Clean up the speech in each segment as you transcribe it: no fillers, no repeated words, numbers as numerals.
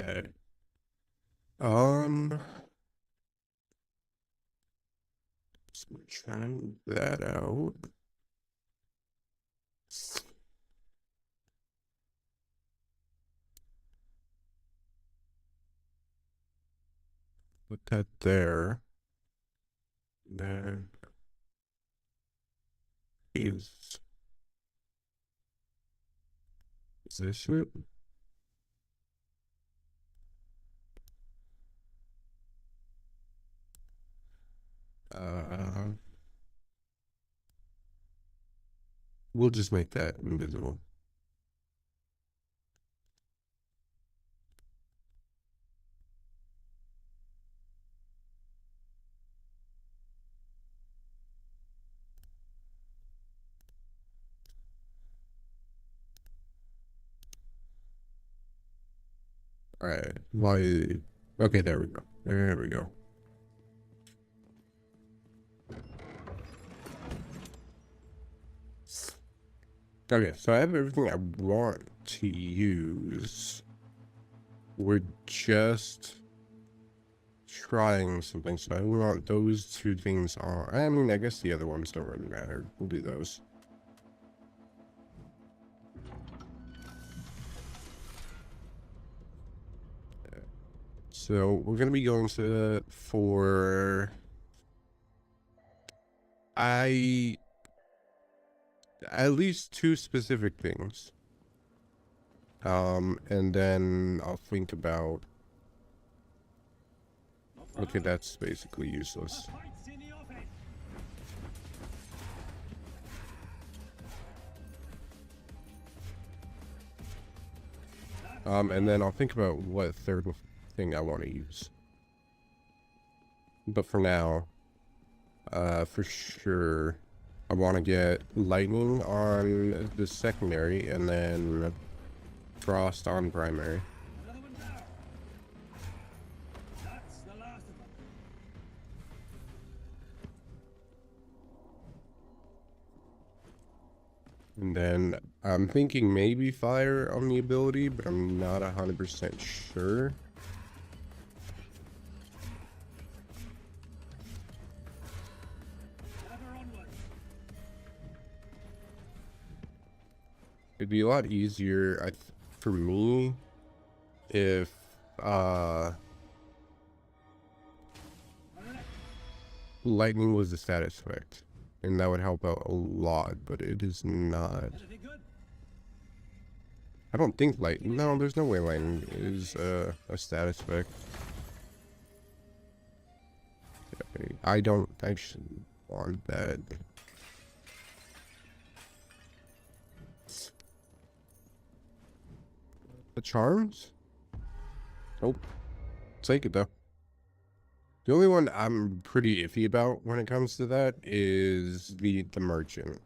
Okay. Um, let's try that out. Put that there. Then is this it? Uh, we'll just make that invisible. All right. Why? Okay, there we go. There we go. Okay, so I have everything I want to use. We're just trying something, so I want those two things on. I mean, I guess the other ones don't really matter. We'll do those. So we're gonna be going to for at least two specific things. And then I'll think about. Okay, that's basically useless. And then I'll think about what third thing I want to use. But for now, for sure, I want to get lightning on the secondary and then frost on primary. And then I'm thinking maybe fire on the ability, but I'm not 100% sure. It'd be a lot easier for me if lightning was the status effect, and that would help out a lot, but it is not. I don't think lightning. No, there's no way lightning is a status effect. I don't actually want that. The charms? Nope. Take it though. The only one I'm pretty iffy about when it comes to that is the merchant.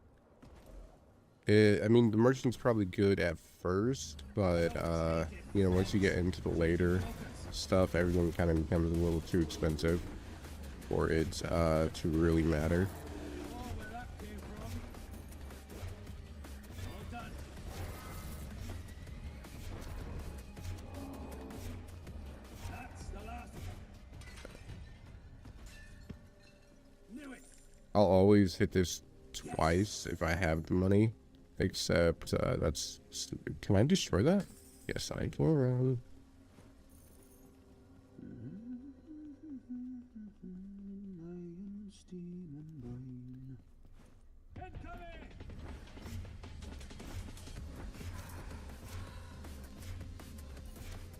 I mean, the merchant's probably good at first, but you know, once you get into the later stuff, everything kind of becomes a little too expensive for it to really matter. I'll always hit this twice if I have the money, except that's stupid. Can I destroy that? Yes, I can.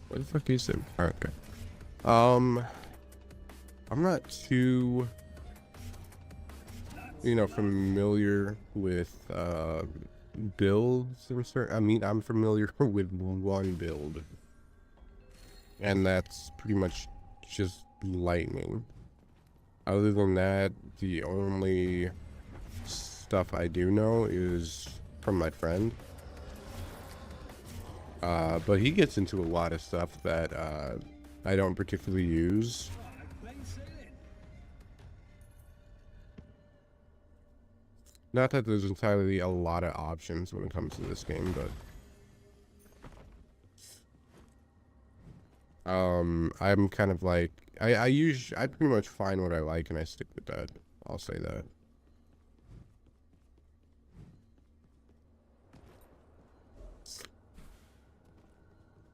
What the fuck is it? Okay. I'm not too, you know, familiar with builds and certain. I mean, I'm familiar with one build, and that's pretty much just lightning. Other than that, the only stuff I do know is from my friend. But he gets into a lot of stuff that I don't particularly use. Not that there's entirely a lot of options when it comes to this game, but I'm kind of like I pretty much find what I like and I stick with that. I'll say that.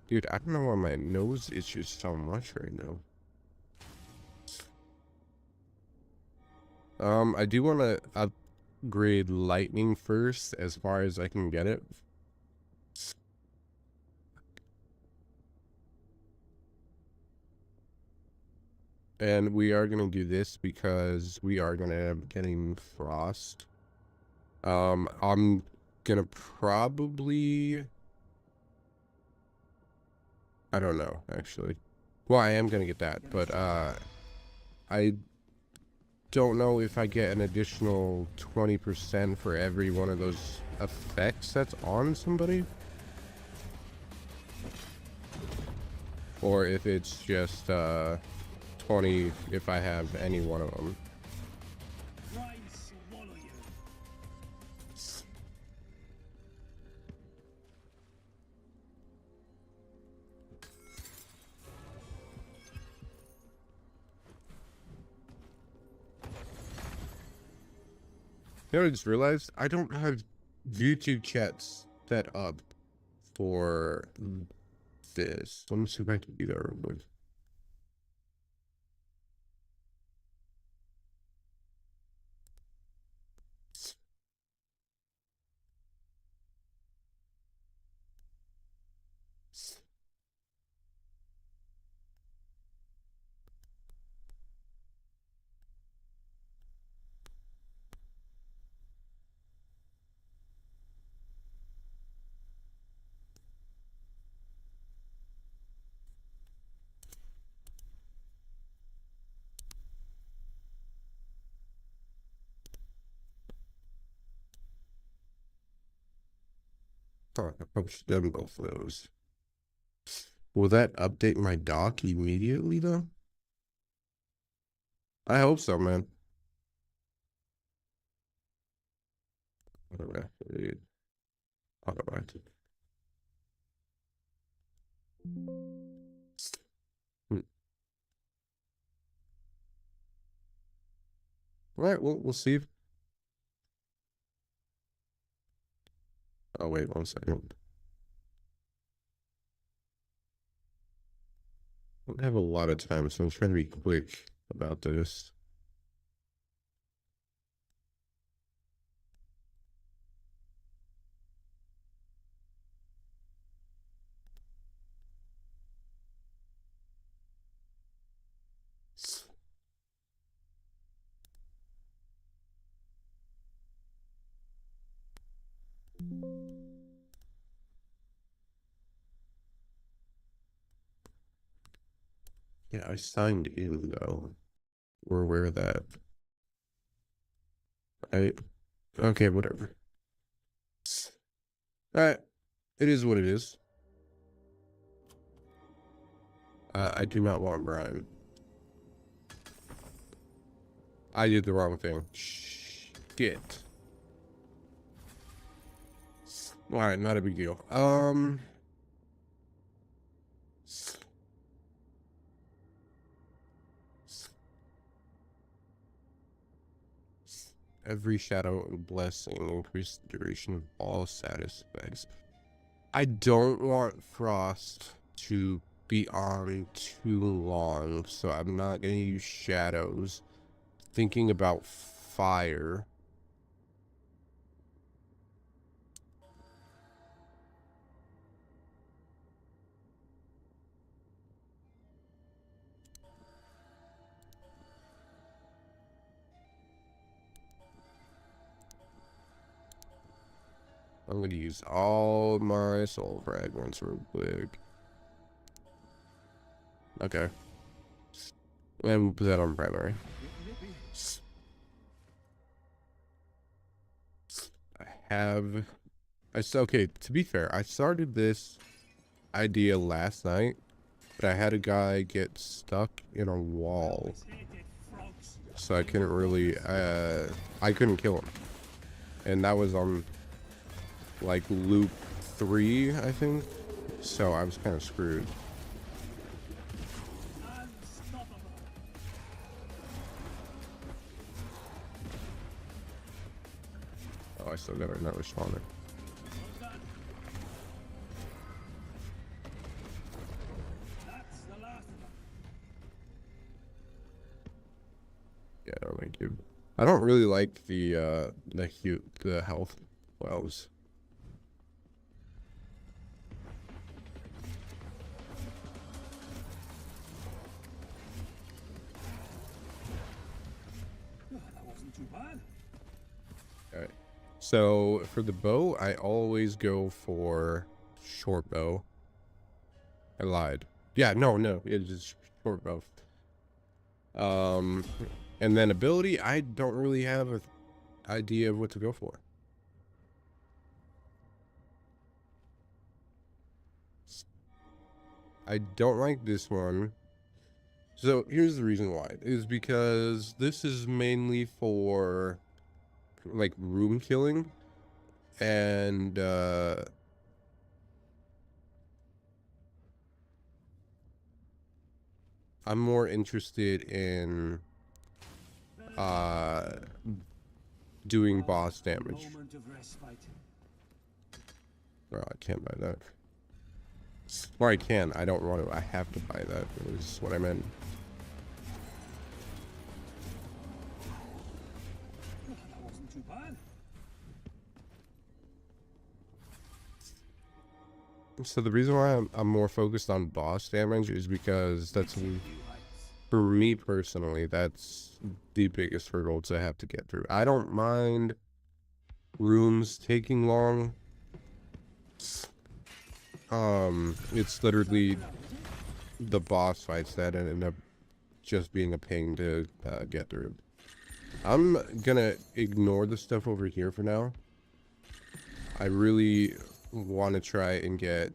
Dude, I don't know why my nose itches so much right now. I do want to upgrade lightning first as far as I can get it. And we are going to do this because we are going to end up getting frost. I'm going to probably... I don't know, actually. Well, I am going to get that, but I don't know if I get an additional 20% for every one of those effects that's on somebody. Or if it's just 20 if I have any one of them. You know what I just realized? I don't have YouTube chats set up for this. Let me see if I can do that real quick. Huh, I probably should have done both of those. Will that update my dock immediately, though? I hope so, man. Automatic. Automatic. All right, well, we'll see. Oh, wait, 1 second. I don't have a lot of time, so I'm trying to be quick about this. Yeah, I signed in, though. We're aware of that. Okay, whatever. Alright, it is what it is. I do not want Brian. I did the wrong thing. Shit. Alright, not a big deal. Every shadow and blessing increase the duration of all status effects. I don't want frost to be on too long, so I'm not gonna use shadows. Thinking about fire. I'm gonna use all my soul fragments real quick. Okay. And we'll put that on primary. Okay, to be fair, I started this idea last night, but I had a guy get stuck in a wall. So I couldn't really, I couldn't kill him. And that was on, like, loop 3, I think. So I was kind of screwed. still got another spawner. Yeah, I don't think you. I don't really like the health wells. Alright. So for the bow, I always go for short bow. I lied. Yeah, no, it is short bow. And then ability, I don't really have an idea of what to go for. I don't like this one. So here's the reason why. Is because this is mainly for like room killing, and I'm more interested in doing boss damage. Oh, I can't buy that. Or I can. I don't want to. I have to buy that. Is what I meant. So the reason why I'm more focused on boss damage is because that's, for me personally, that's the biggest hurdle to have to get through. I don't mind rooms taking long. It's literally the boss fights that end up just being a pain to get through. I'm gonna ignore the stuff over here for now. I really want to try and get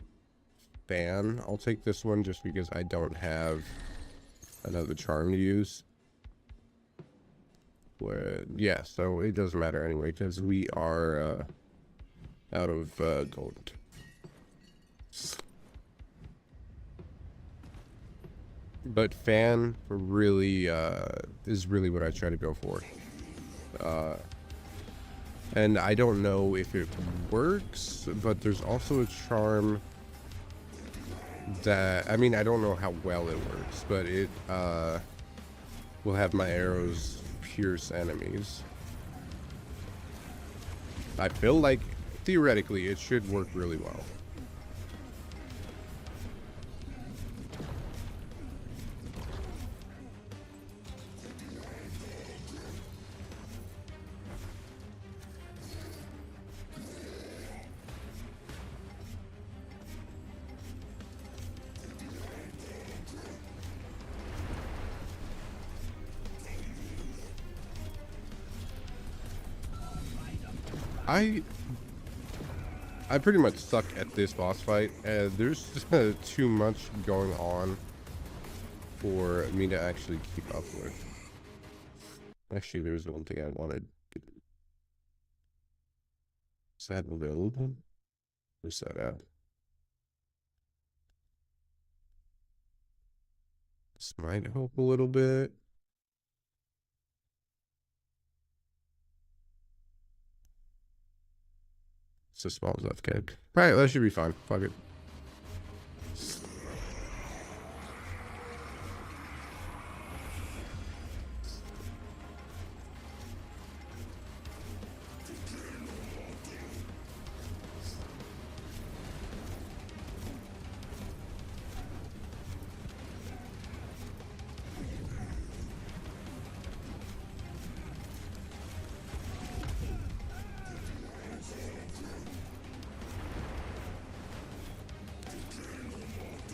Fan. I'll take this one just because I don't have another charm to use. Yeah, so it doesn't matter anyway because we are out of gold. But Fan really is really what I try to go for. And I don't know if it works, but there's also a charm that, I mean, I don't know how well it works, but it will have my arrows pierce enemies. I feel like theoretically it should work really well. I pretty much suck at this boss fight. There's just too much going on for me to actually keep up with. Actually, there's one thing I wanted. Is that available? Where's that at? This might help a little bit. It's a small enough cake. Alright, that should be fine. Fuck it.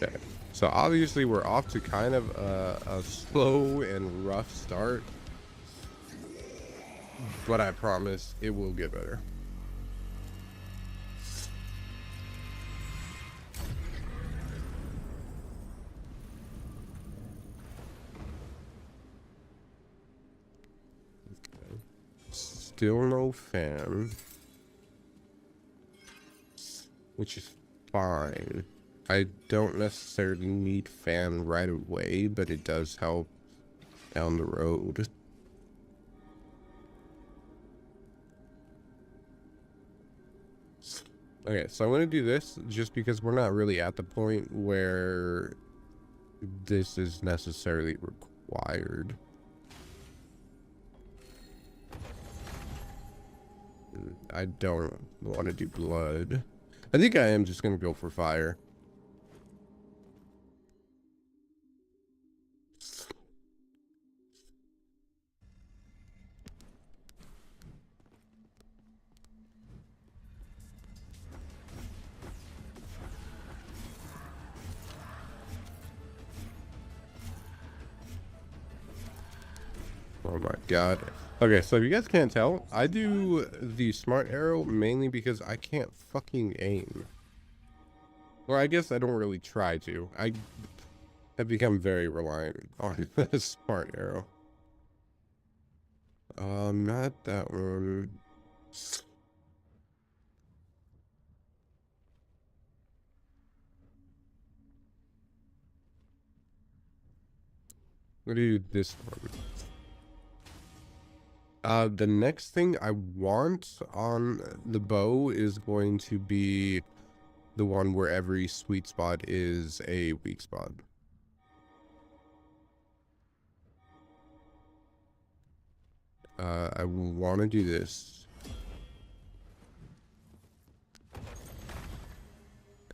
Okay, so obviously we're off to kind of a slow and rough start, but I promise it will get better. Okay. Still no Fan, which is fine. I don't necessarily need Fan right away, but it does help down the road. Okay, so I'm going to do this just because we're not really at the point where this is necessarily required. I don't want to do blood. I think I am just going to go for fire. Oh my god. Okay, so if you guys can't tell, I do the smart arrow mainly because I can't fucking aim. Or I guess I don't really try to. I have become very reliant on the smart arrow. Not that one. What do you do this one? The next thing I want on the bow is going to be the one where every sweet spot is a weak spot. I want to do this.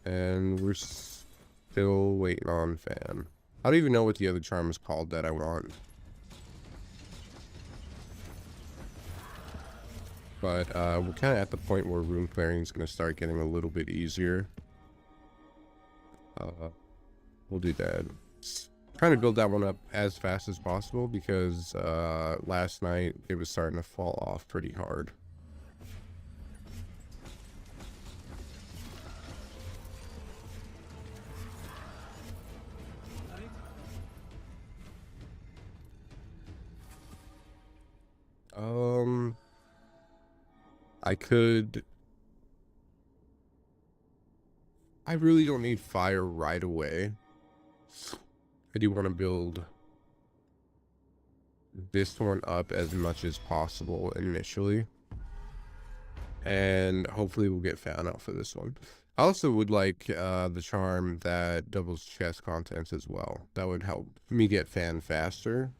And we're still waiting on fan. I don't even know what the other charm is called that I want. But we're kind of at the point where rune clearing is going to start getting a little bit easier. We'll do that. Trying to build that one up as fast as possible because last night it was starting to fall off pretty hard. I really don't need fire right away. I do want to build this one up as much as possible initially. And hopefully we'll get fan out for this one. I also would like the charm that doubles chest contents as well. That would help me get fan faster.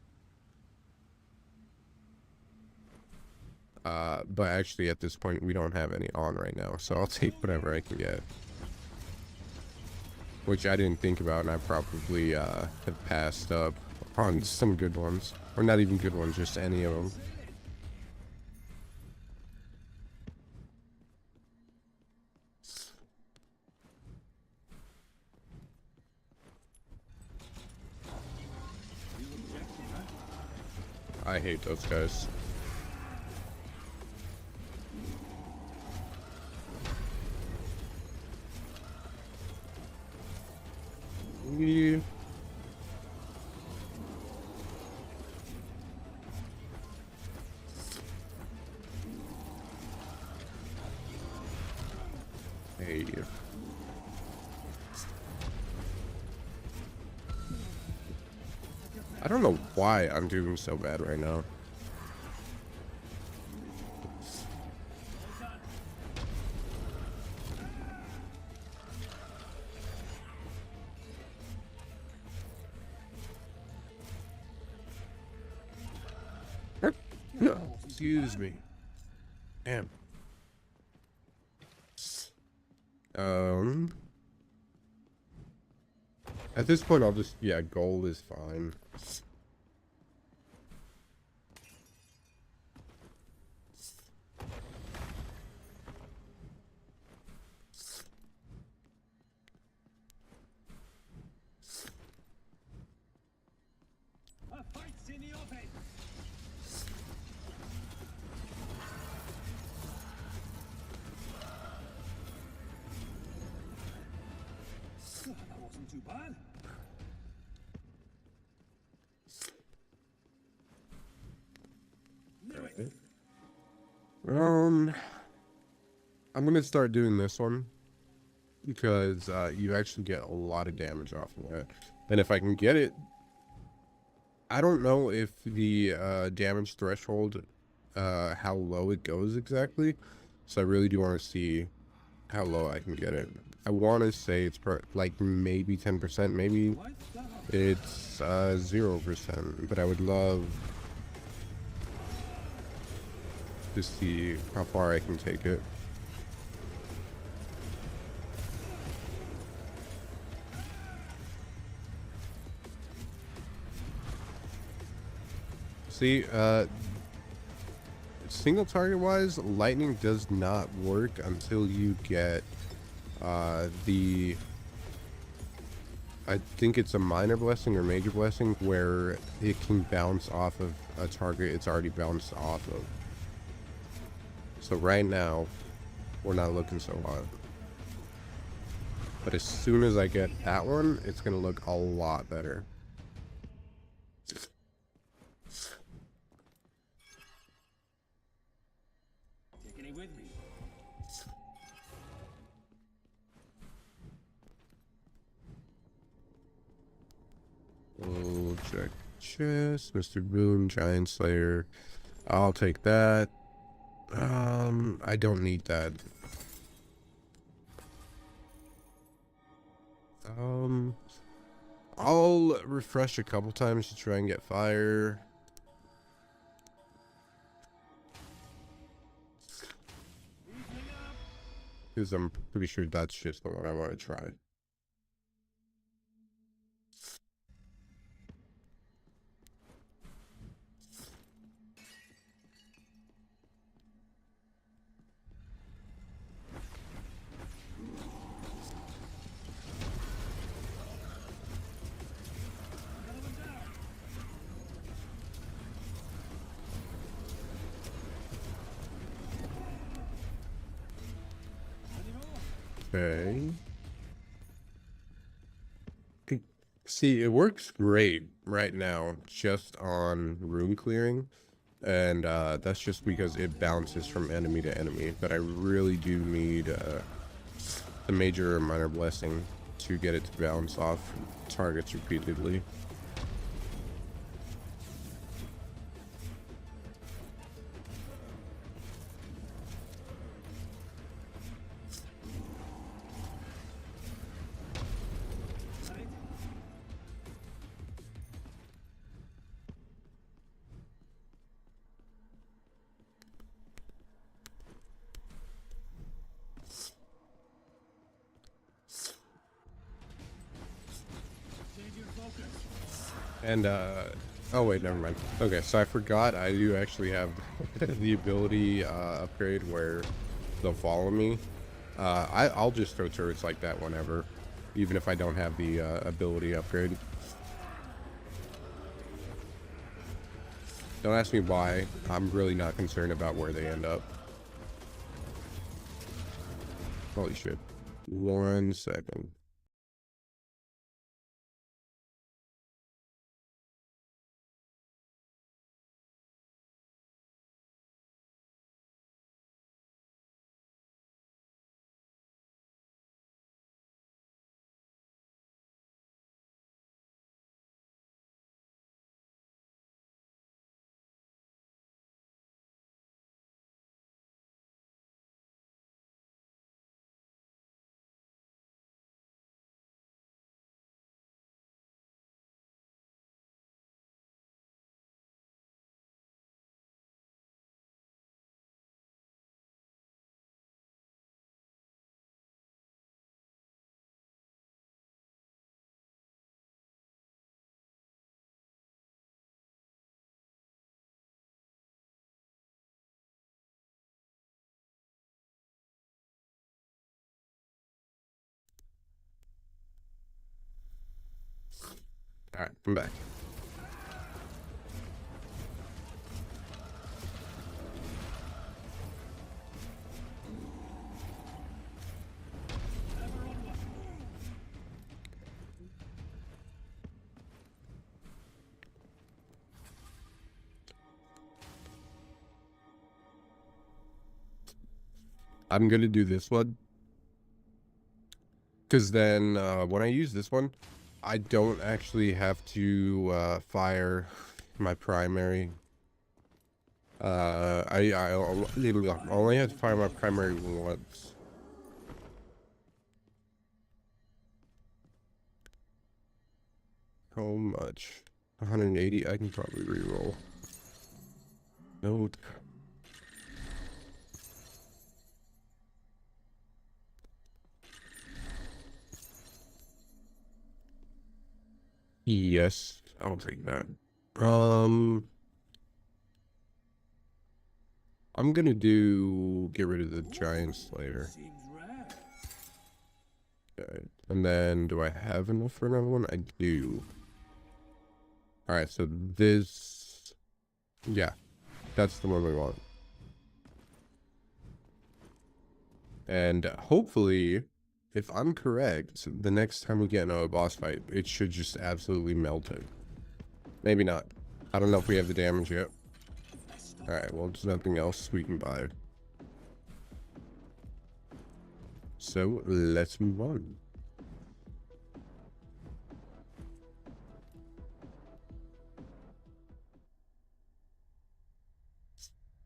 But actually at this point we don't have any on right now, so I'll take whatever I can get. Which I didn't think about, and I probably have passed up on some good ones. Or not even good ones, just any of them. I hate those guys. Yeah. Hey. I don't know why I'm doing so bad right now. Excuse me. Damn. At this point, I'll just, yeah, gold is fine. That wasn't too bad. I'm gonna start doing this one because you actually get a lot of damage off of that. And if I can get it, I don't know if the damage threshold, how low it goes exactly. So I really do want to see how low I can get it. I want to say it's like maybe 10%, maybe Lights down. it's 0%, but I would love to see how far I can take it. See, single target wise, lightning does not work until you get I think it's a minor blessing or major blessing where it can bounce off of a target it's already bounced off of. So right now, we're not looking so hot. But as soon as I get that one, it's going to look a lot better. Taking it with me. We'll check chest, Mr. Boone, Giant Slayer. I'll take that. I don't need that. I'll refresh a couple times to try and get fire. Because I'm pretty sure that's just the one I want to try. Okay. See, it works great right now just on room clearing, and that's just because it bounces from enemy to enemy, but I really do need the major or minor blessing to get it to bounce off targets repeatedly. Change your focus. And oh wait, never mind. Okay, so I forgot I do actually have the ability upgrade where they'll follow me. I'll just throw turrets like that whenever, even if I don't have the ability upgrade. Don't ask me why. I'm really not concerned about where they end up. Holy shit. 1 second. Alright, I'm back. I'm gonna do this one. Because then when I use this one, I don't actually have to fire my primary. I only have to fire my primary once. How much? 180. I can probably reroll. Note. Yes, I'll take that. I'm gonna get rid of the Giant Slayer. Seems rare. Okay. And then, do I have enough for another one? I do. Alright, so this... Yeah, that's the one we want. And hopefully, if I'm correct, the next time we get another boss fight, it should just absolutely melt it. Maybe not. I don't know if we have the damage yet. Alright, well, there's nothing else we can buy. So, let's move on.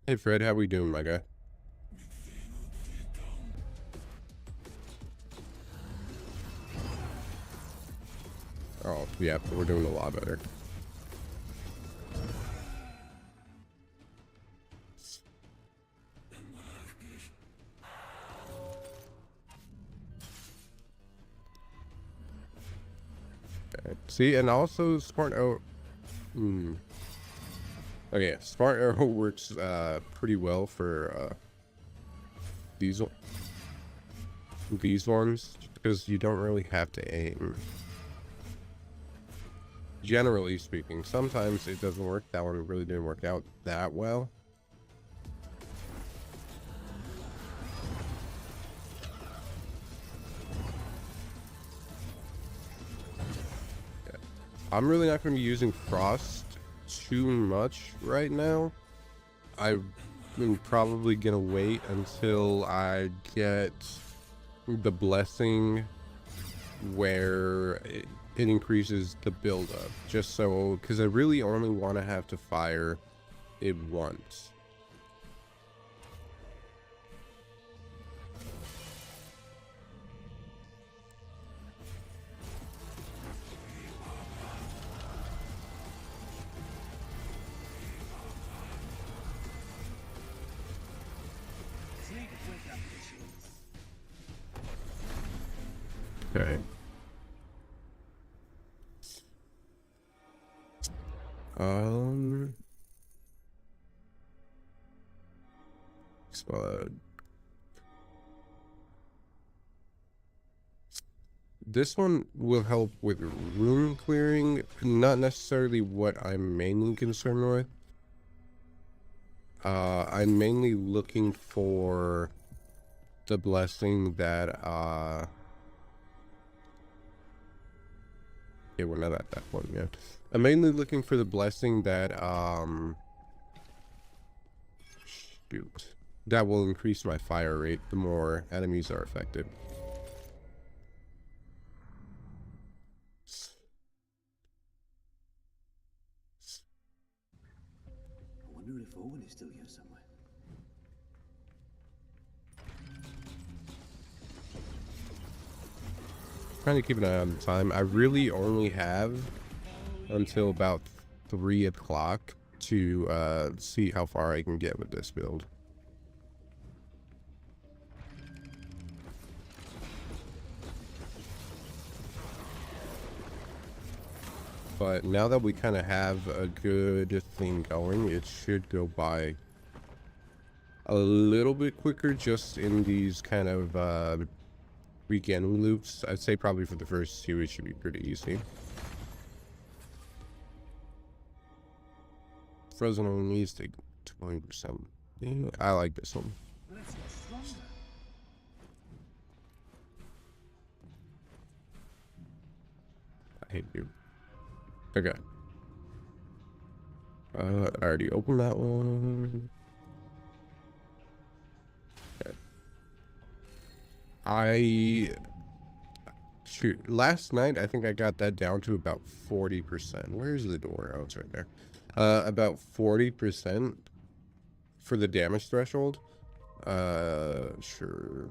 Hey Fred, how we doing, my guy? Oh, yeah, we're doing a lot better. Okay. See, and also Smart Arrow... Okay, Smart Arrow works pretty well for these ones, because you don't really have to aim. Generally speaking, sometimes it doesn't work. That one really didn't work out that well. Okay. I'm really not going to be using Frost too much right now. I'm probably going to wait until I get the blessing where it increases the build up, just so, because I really only want to have to fire it once. Okay. Explode. This one will help with rune clearing, not necessarily what I'm mainly concerned with. I'm mainly looking for the blessing that, okay, we're not at that one yet. I'm mainly looking for the blessing that, shoot, that will increase my fire rate the more enemies are affected. I wonder if Owen is still here somewhere. Trying to keep an eye on the time. I really only have until about 3 o'clock to see how far I can get with this build. But now that we kind of have a good thing going, it should go by a little bit quicker just in these kind of weekend loops. I'd say probably for the first 2 it should be pretty easy. Frozen enemies take 20%. Yeah, I like this one. Let's get stronger. I hate you. Okay. I already opened that one. Okay. Shoot, last night I think I got that down to about 40%. Where's the door? Oh, it's right there. About 40% for the damage threshold. Sure.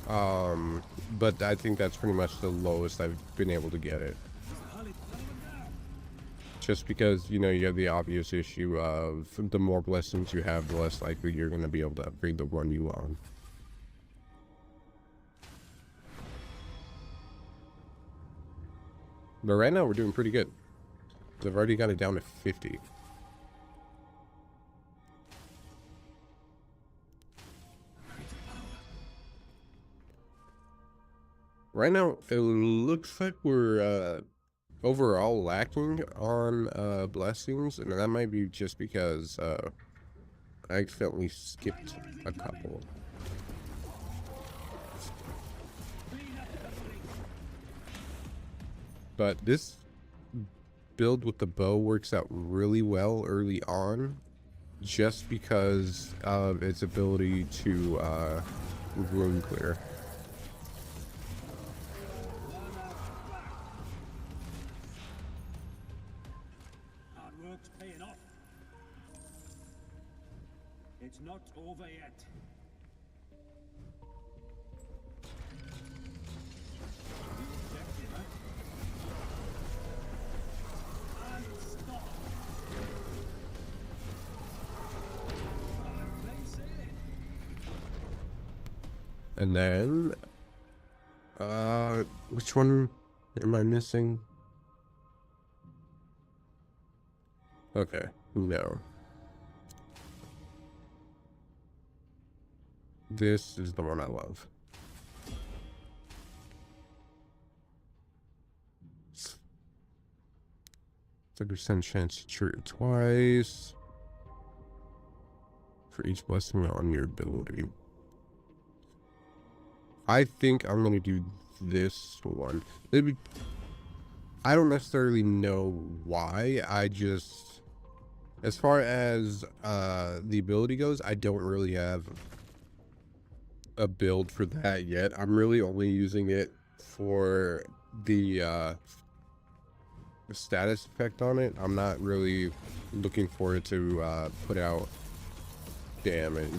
But I think that's pretty much the lowest I've been able to get it. Just because, you know, you have the obvious issue of the more blessings you have, the less likely you're going to be able to upgrade the one you want. But right now we're doing pretty good. I've already got it down to 50. Right now, it looks like we're overall lacking on blessings, and that might be just because I accidentally skipped a couple. But this build with the bow works out really well early on, just because of its ability to rune clear. Hard work's paying off. It's not over yet. And then, which one am I missing? Okay, no. This is the one I love. 30% chance to trigger twice for each blessing on your ability. I think I'm gonna do this one. I don't necessarily know why. I just, as far as the ability goes, I don't really have a build for that yet. I'm really only using it for the status effect on it. I'm not really looking for it to put out damage.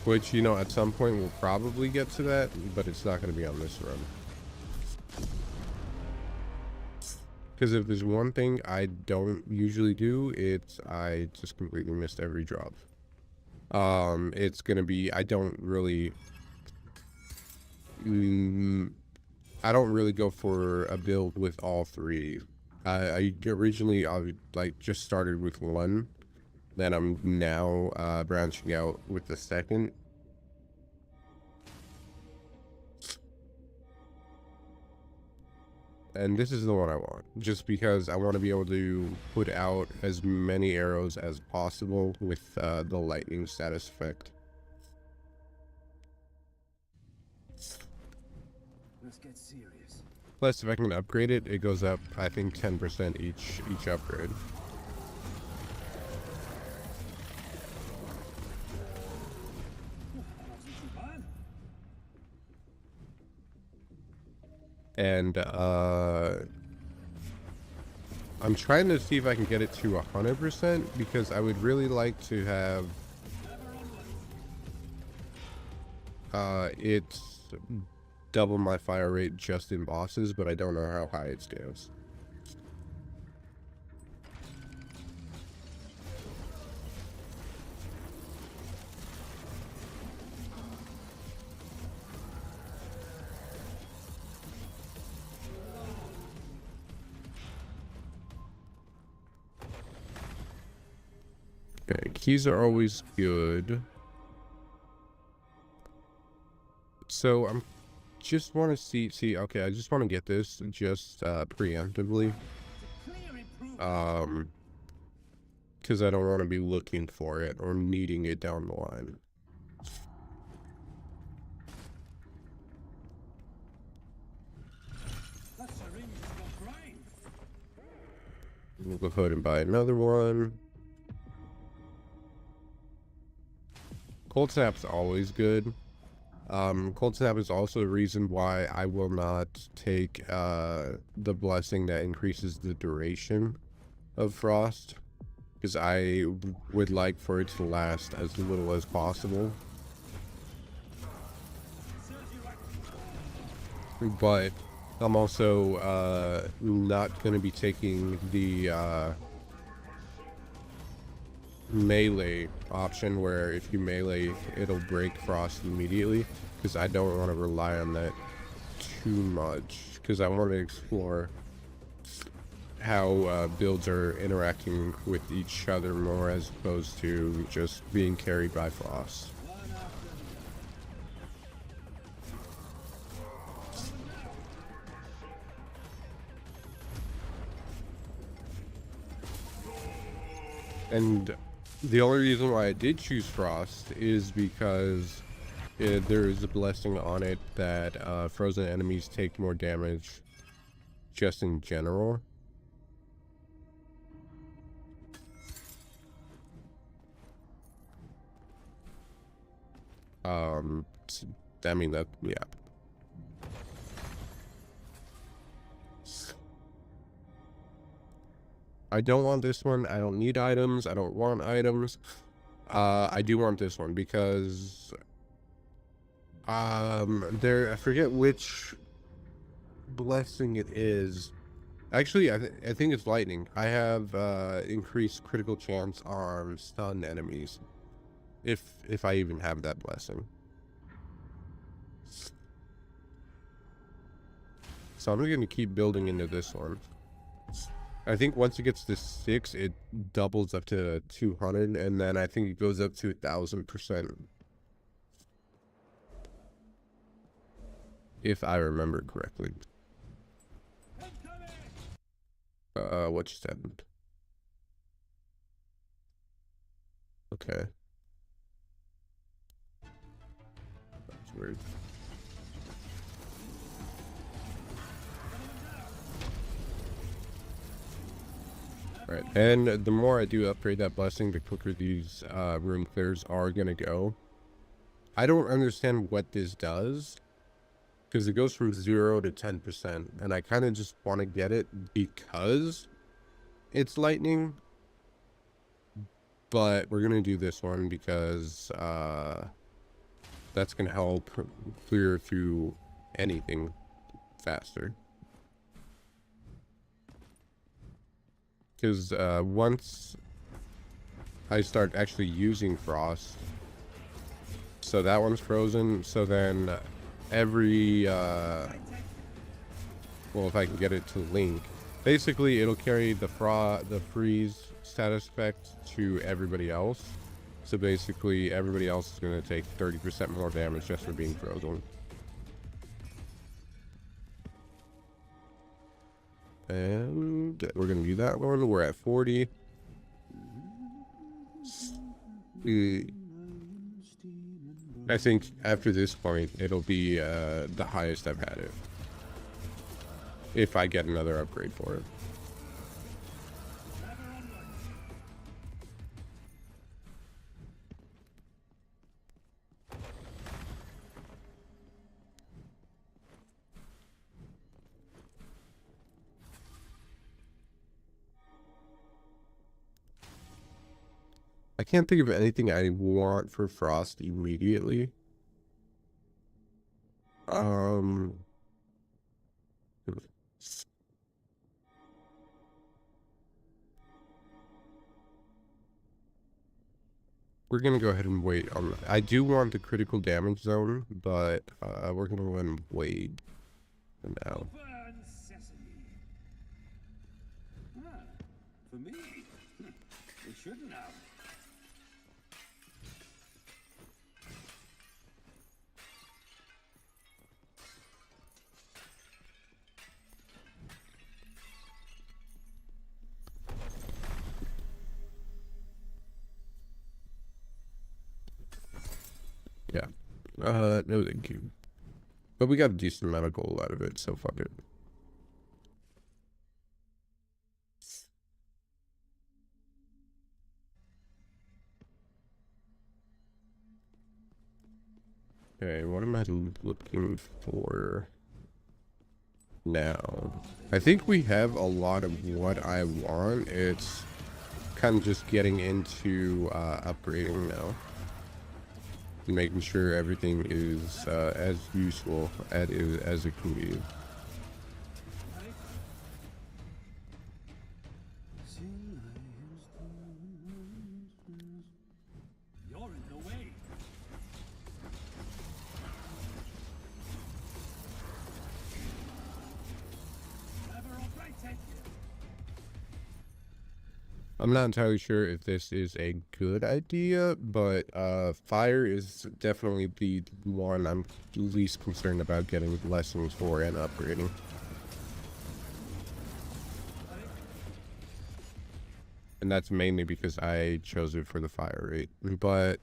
Which, you know, at some point we'll probably get to that, but it's not going to be on this run. Because if there's one thing I don't usually do, it's I just completely missed every drop. It's going to be, I don't really go for a build with all three. I originally, just started with one. Then I'm now branching out with the second. And this is the one I want, just because I want to be able to put out as many arrows as possible with the lightning status effect. Let's get serious. Plus, if I can upgrade it, it goes up, I think, 10% each upgrade. And I'm trying to see if I can get it to 100%, because I would really like to have it double my fire rate just in bosses, but I don't know how high it scales. Okay, keys are always good. So I'm just want to see, okay, I just want to get this just preemptively. Because I don't want to be looking for it or needing it down the line. We'll go ahead and buy another one. Cold Snap's always good. Cold Snap is also the reason why I will not take the blessing that increases the duration of Frost, because I would like for it to last as little as possible. but I'm also not going to be taking the melee option where if you melee it'll break frost immediately, because I don't want to rely on that too much, because I want to explore how builds are interacting with each other more as opposed to just being carried by frost. And the only reason why I did choose frost is because there is a blessing on it that frozen enemies take more damage just in general. I mean that, yeah. I don't want this one. I don't need items. I don't want items. I do want this one because I forget which blessing it is. Actually, I think it's lightning. I have increased critical chance on stun enemies, if I even have that blessing. So I'm gonna keep building into this one. I think once it gets to 6, it doubles up to 200, and then I think it goes up to 1,000%. If I remember correctly. What just happened? Okay. That's weird. Right, and the more I do upgrade that blessing, the quicker these room clears are gonna go. I don't understand what this does, because it goes from 0 to 10%, and I kind of just want to get it because it's lightning. But we're gonna do this one because that's gonna help clear through anything faster. Because once I start actually using frost, so that one's frozen, so then every well, if I can get it to link, basically it'll carry the freeze status effect to everybody else. So basically everybody else is going to take 30% more damage just for being frozen. And we're going to do that one. We're at 40. I think after this point, it'll be the highest I've had it. If I get another upgrade for it. I can't think of anything I want for frost immediately. We're gonna go ahead and wait on that. I do want the critical damage zone, but we're gonna go ahead and wait for now. For me, it shouldn't have. Yeah. No thank you. But we got a decent amount of gold out of it, so fuck it. Okay, what am I looking for now? I think we have a lot of what I want. It's kind of just getting into upgrading now. and making sure everything is as useful as it can be. You're in the way. Never operated. I'm not entirely sure if this is a good idea, but fire is definitely the one I'm least concerned about getting blessings for and upgrading. And that's mainly because I chose it for the fire rate, but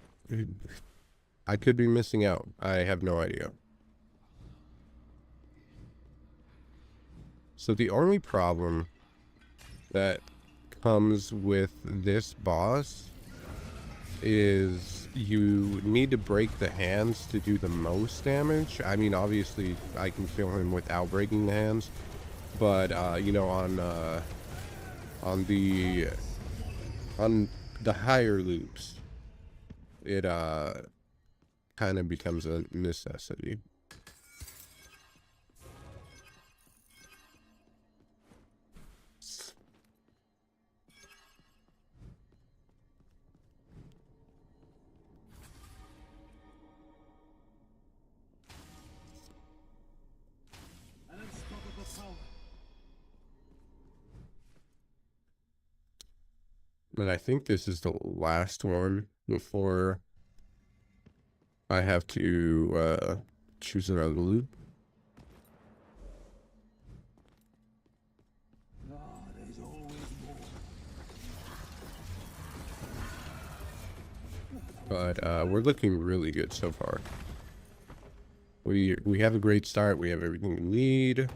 I could be missing out. I have no idea. So the only problem that comes with this boss is you need to break the hands to do the most damage. I mean, obviously I can kill him without breaking the hands, but you know, on the higher loops, it kind of becomes a necessity. An unstoppable power. And I think this is the last one before I have to choose another loop. Ah, there's always more. But we're looking really good so far. We have a great start. We have everything we need.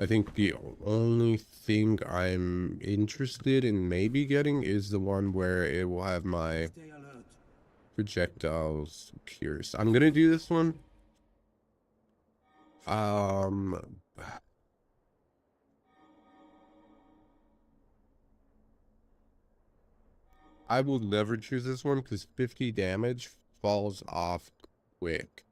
I think the only thing I'm interested in maybe getting is the one where it will have my Stay alert. projectiles pierced. I'm gonna do this one. I will never choose this one because 50 damage falls off quick.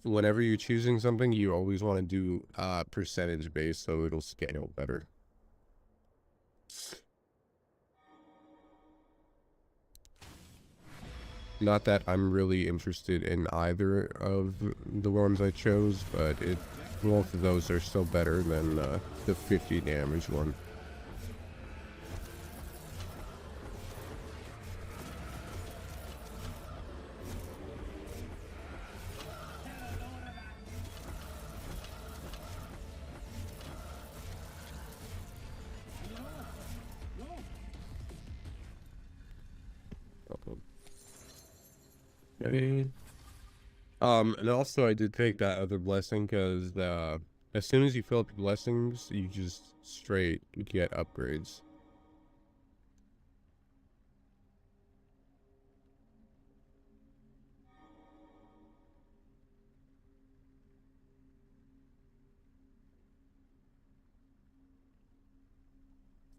Whenever you're choosing something, you always want to do percentage based so it'll scale better. Not that I'm really interested in either of the ones I chose, but both of those are still better than the 50 damage one. Okay. And also I did take that other blessing because as soon as you fill up your blessings, you just straight get upgrades.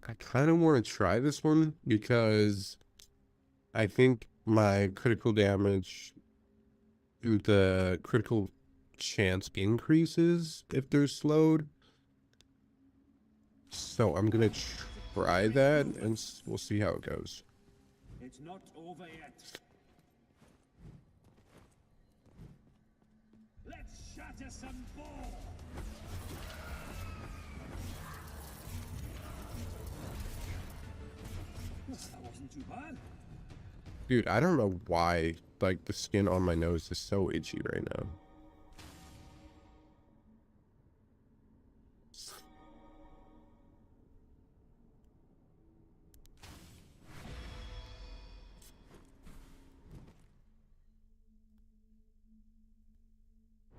I kind of want to try this one because I think my critical damage, the critical chance increases if they're slowed. So I'm gonna try that and we'll see how it goes. It's not over yet. Let's shatter some more. That wasn't too bad. Dude, I don't know why, like, the skin on my nose is so itchy right now.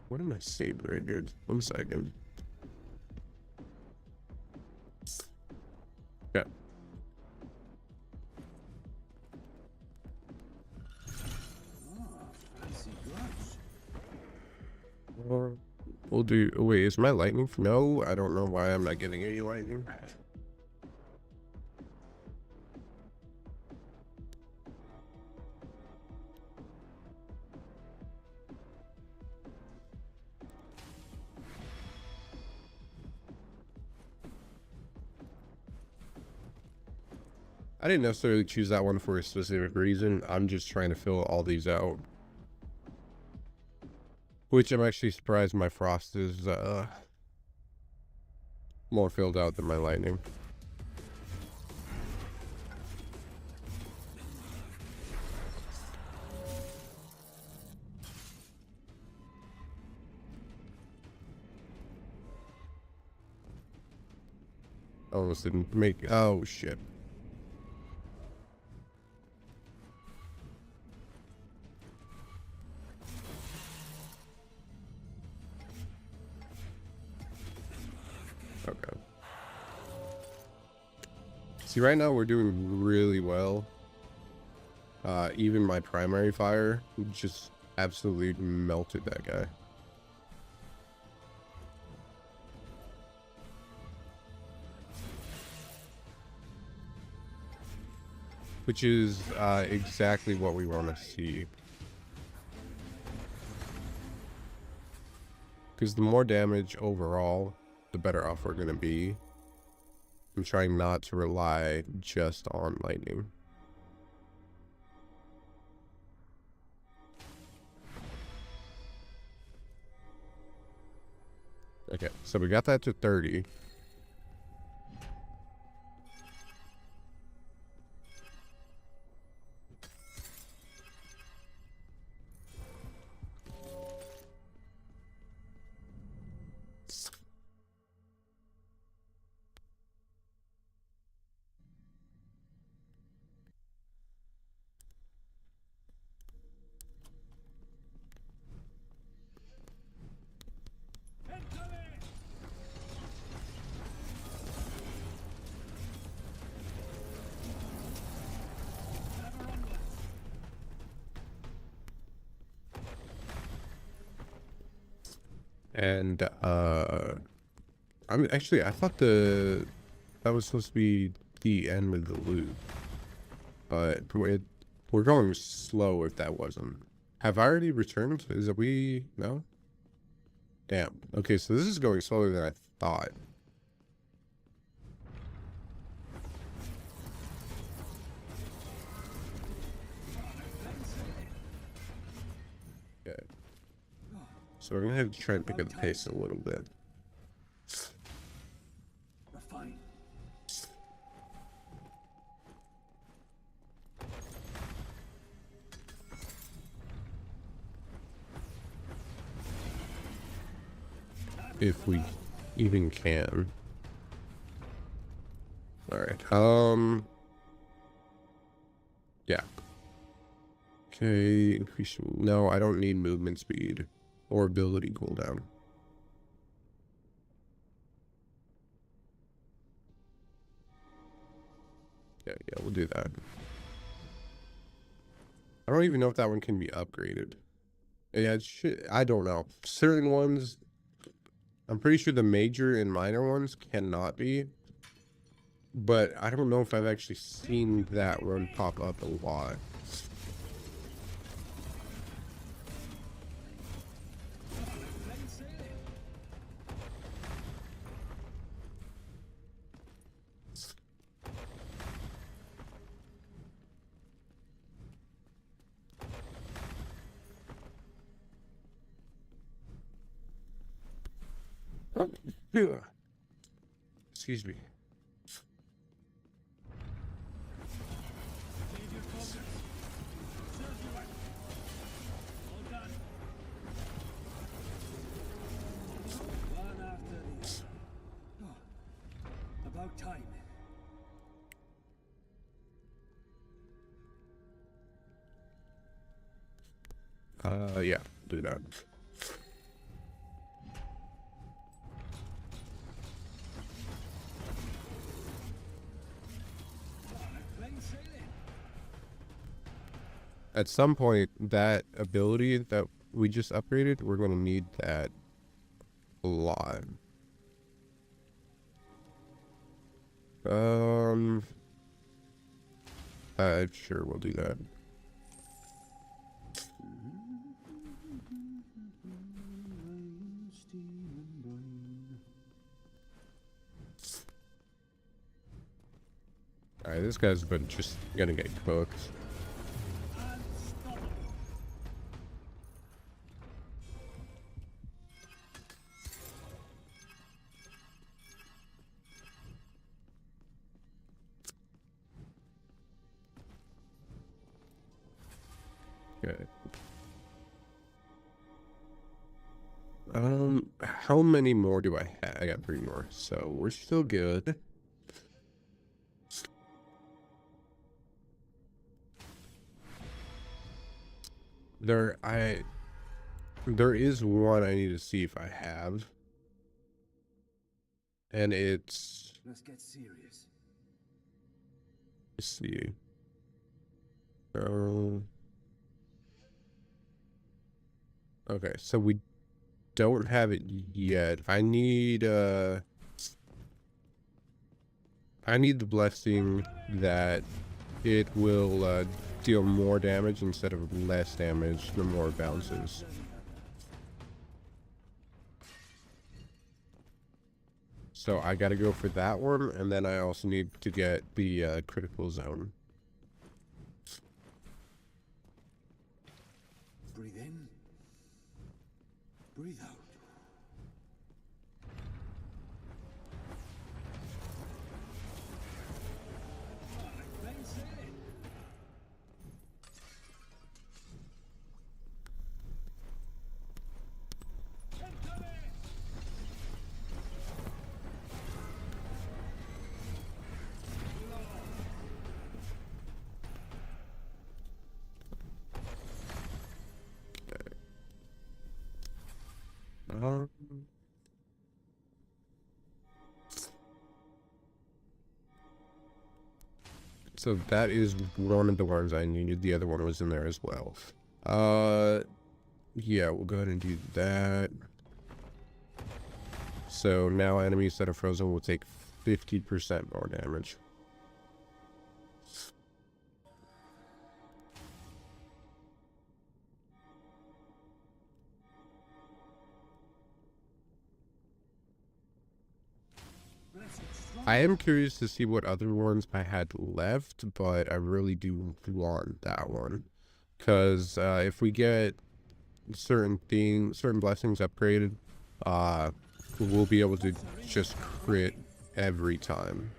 What am I saving right here? 1 second. Yeah. Fancy gloves. We'll do. Wait, is my lightning? No, I don't know why I'm not getting any lightning. I didn't necessarily choose that one for a specific reason. I'm just trying to fill all these out. Which I'm actually surprised my frost is more filled out than my lightning. Almost didn't make. Oh shit. Okay. See, right now we're doing really well. Even my primary fire just absolutely melted that guy. Which is exactly what we want to see. Because the more damage overall, the better off we're going to be. I'm trying not to rely just on lightning. Okay, so we got that to 30. And I thought that was supposed to be the end of the loop, but we're going slow if that wasn't. Have I already returned? Is it we? No? Damn. Okay, so this is going slower than I thought. Okay. So we're gonna have to try and pick up the pace a little bit. We're fine. If we even can. Alright, yeah. Okay, increase. No, I don't need movement speed or ability cooldown. Yeah, we'll do that. I don't even know if that one can be upgraded. Yeah, I don't know. Certain ones, I'm pretty sure the major and minor ones cannot be. But I don't know if I've actually seen that one pop up a lot. Excuse me. One after the other. Oh, about time. Yeah, do that. Plain sailing. At some point, that ability that we just upgraded, we're going to need that a lot. Sure, we'll do that. Alright, this guy's been just gonna get cooked. Unstoppable. Good. How many more do I have? I got 3 more, so we're still good. There is one I need to see if I have. And it's, Let's get serious. let's see. Um, okay, so we don't have it yet. I need the blessing that it will deal more damage instead of less damage the more it bounces. So I gotta go for that one, and then I also need to get the critical zone. Breathe in. Breathe out. So that is one of the ones I needed. The other one was in there as well. Yeah, we'll go ahead and do that. So now enemies that are frozen will take 50% more damage. I am curious to see what other ones I had left, but I really do want that one. Because if we get certain blessings upgraded, we'll be able to just crit every time.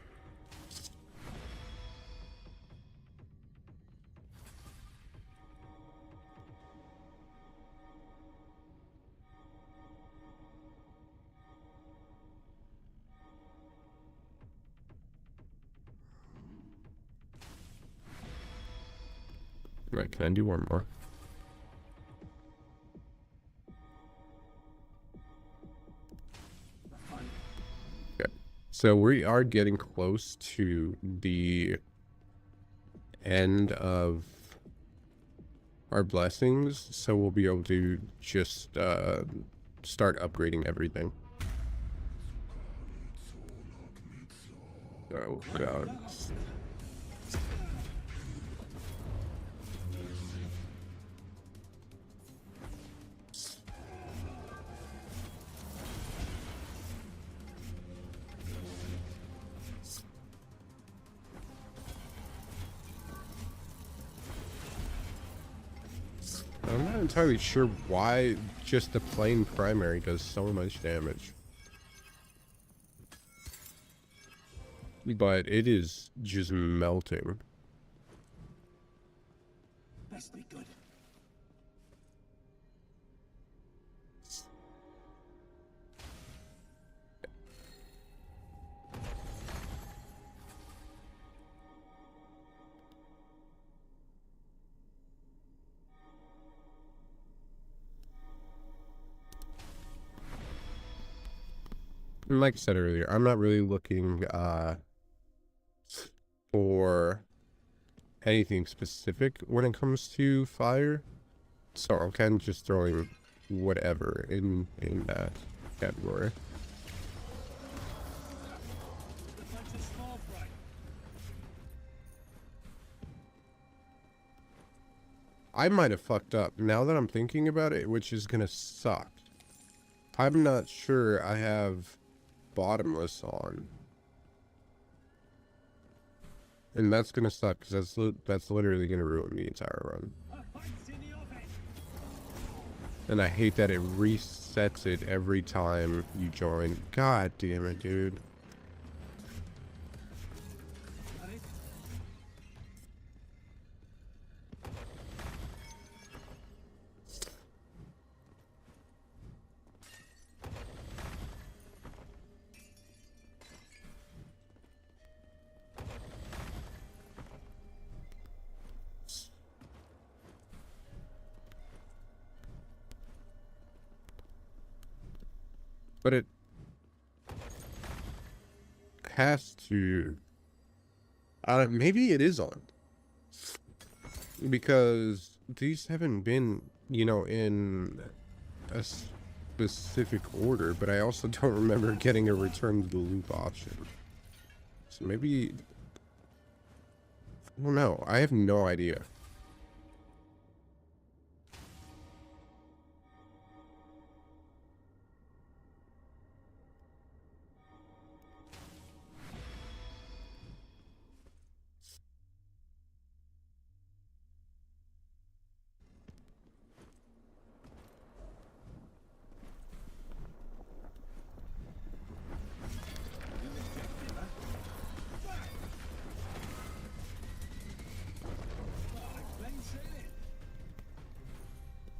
Right, can I do one more? Okay, so we are getting close to the end of our blessings, so we'll be able to just start upgrading everything. Oh god. I'm not entirely sure why just the plain primary does so much damage. But it is just melting. Best be good. And like I said earlier, I'm not really looking for anything specific when it comes to fire. So I'm kind of just throwing whatever in that category. I might have fucked up now that I'm thinking about it, which is gonna suck. I'm not sure I have bottomless on. And that's gonna suck, because that's literally gonna ruin the entire run. And I hate that it resets it every time you join. God damn it, dude. But it has to. Maybe it is on. Because these haven't been, you know, in a specific order, but I also don't remember getting a return to the loop option. So maybe. I don't know. I have no idea.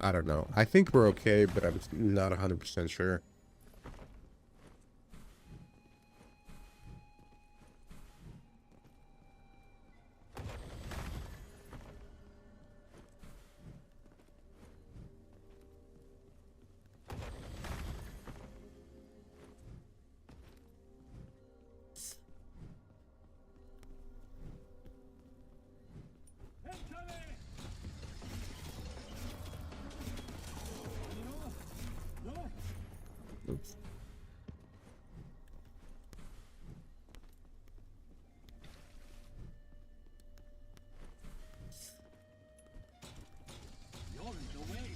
I don't know. I think we're okay, but I'm not 100% sure. Oops. You're in the way.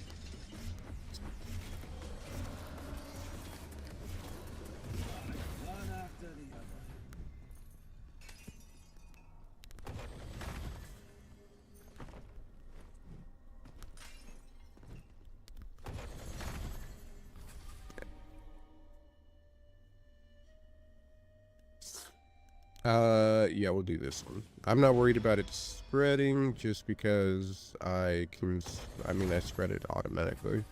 One after the other. Yeah, we'll do this one. I'm not worried about it spreading, just because I can, I mean, I spread it automatically.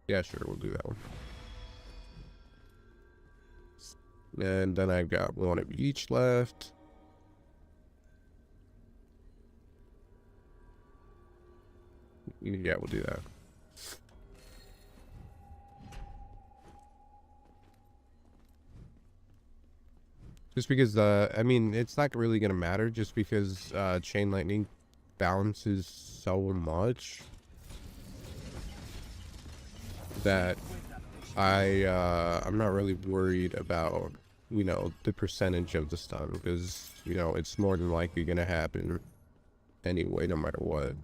Yeah, sure, we'll do that one. And then I've got one of each left. Yeah, we'll do that. Just because, I mean, it's not really going to matter, just because Chain Lightning balances so much that I'm not really worried about, you know, the percentage of the stun, because, you know, it's more than likely going to happen anyway, no matter what.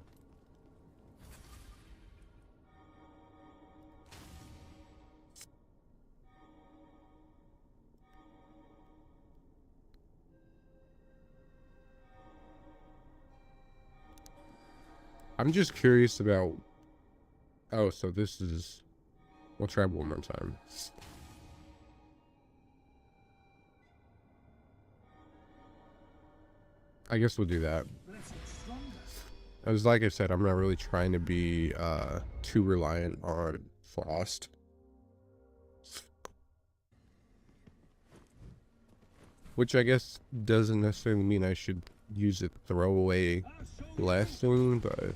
I'm just curious about... Oh, so this is... We'll try one more time. I guess we'll do that. As like I said, I'm not really trying to be too reliant on Frost. Which I guess doesn't necessarily mean I should use it throwaway less soon, but...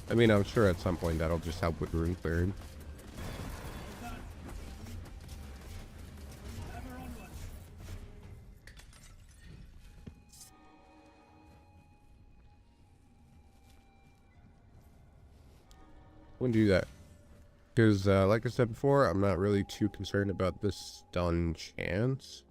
I mean, I'm sure at some point that'll just help with rune clearing. We'll do that. Because, like I said before, I'm not really too concerned about this stun chance.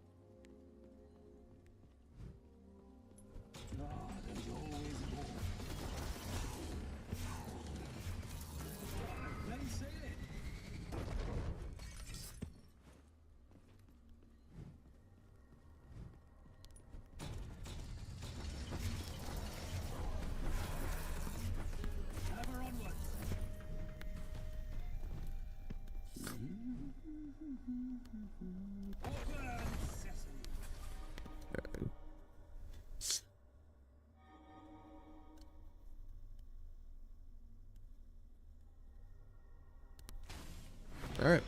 Alright.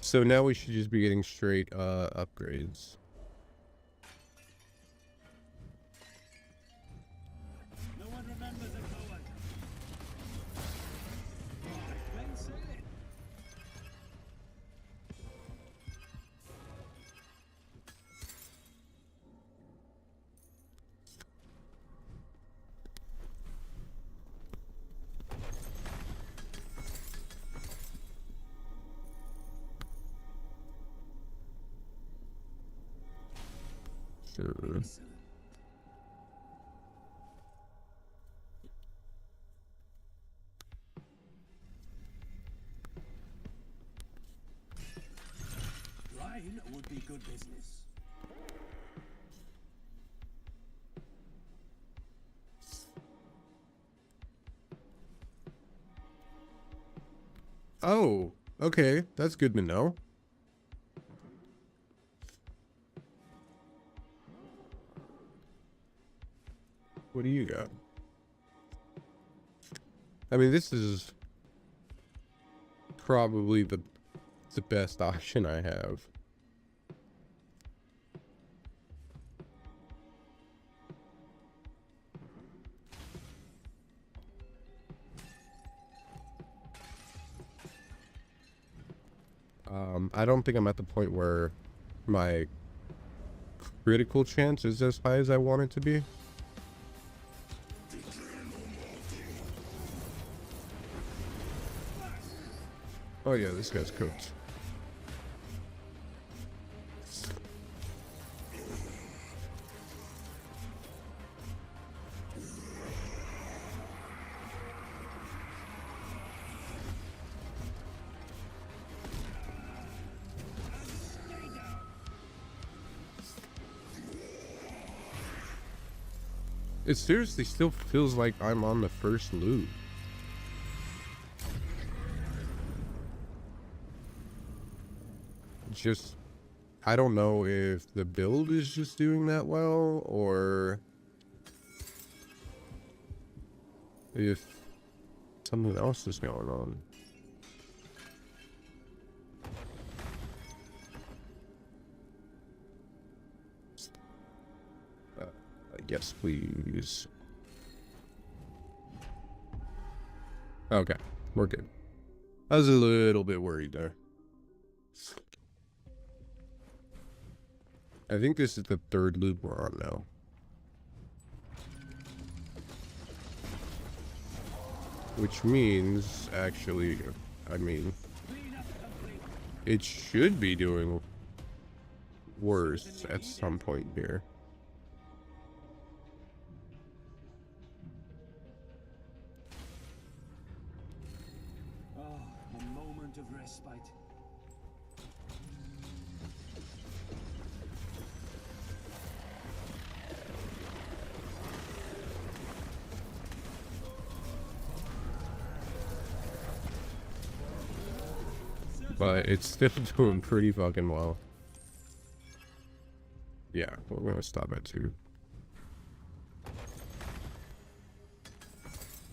So now we should just be getting straight upgrades. No one remembers a coward. Plain sailing. Sure. Excellent. Rhine would be good business. Oh, okay. That's good to know. What do you got? I mean, this is probably the best option I have. I don't think I'm at the point where my critical chance is as high as I want it to be. Oh yeah, this guy's cooked. It seriously still feels like I'm on the first loop. Just, I don't know if the build is just doing that well, or if something else is going on. Yes, please. Okay, we're good. I was a little bit worried there. I think this is the third loop we're on now. Which means, actually, I mean, it should be doing worse at some point here. Oh, a moment of respite. But it's still doing pretty fucking well. Yeah, we're gonna stop at 2.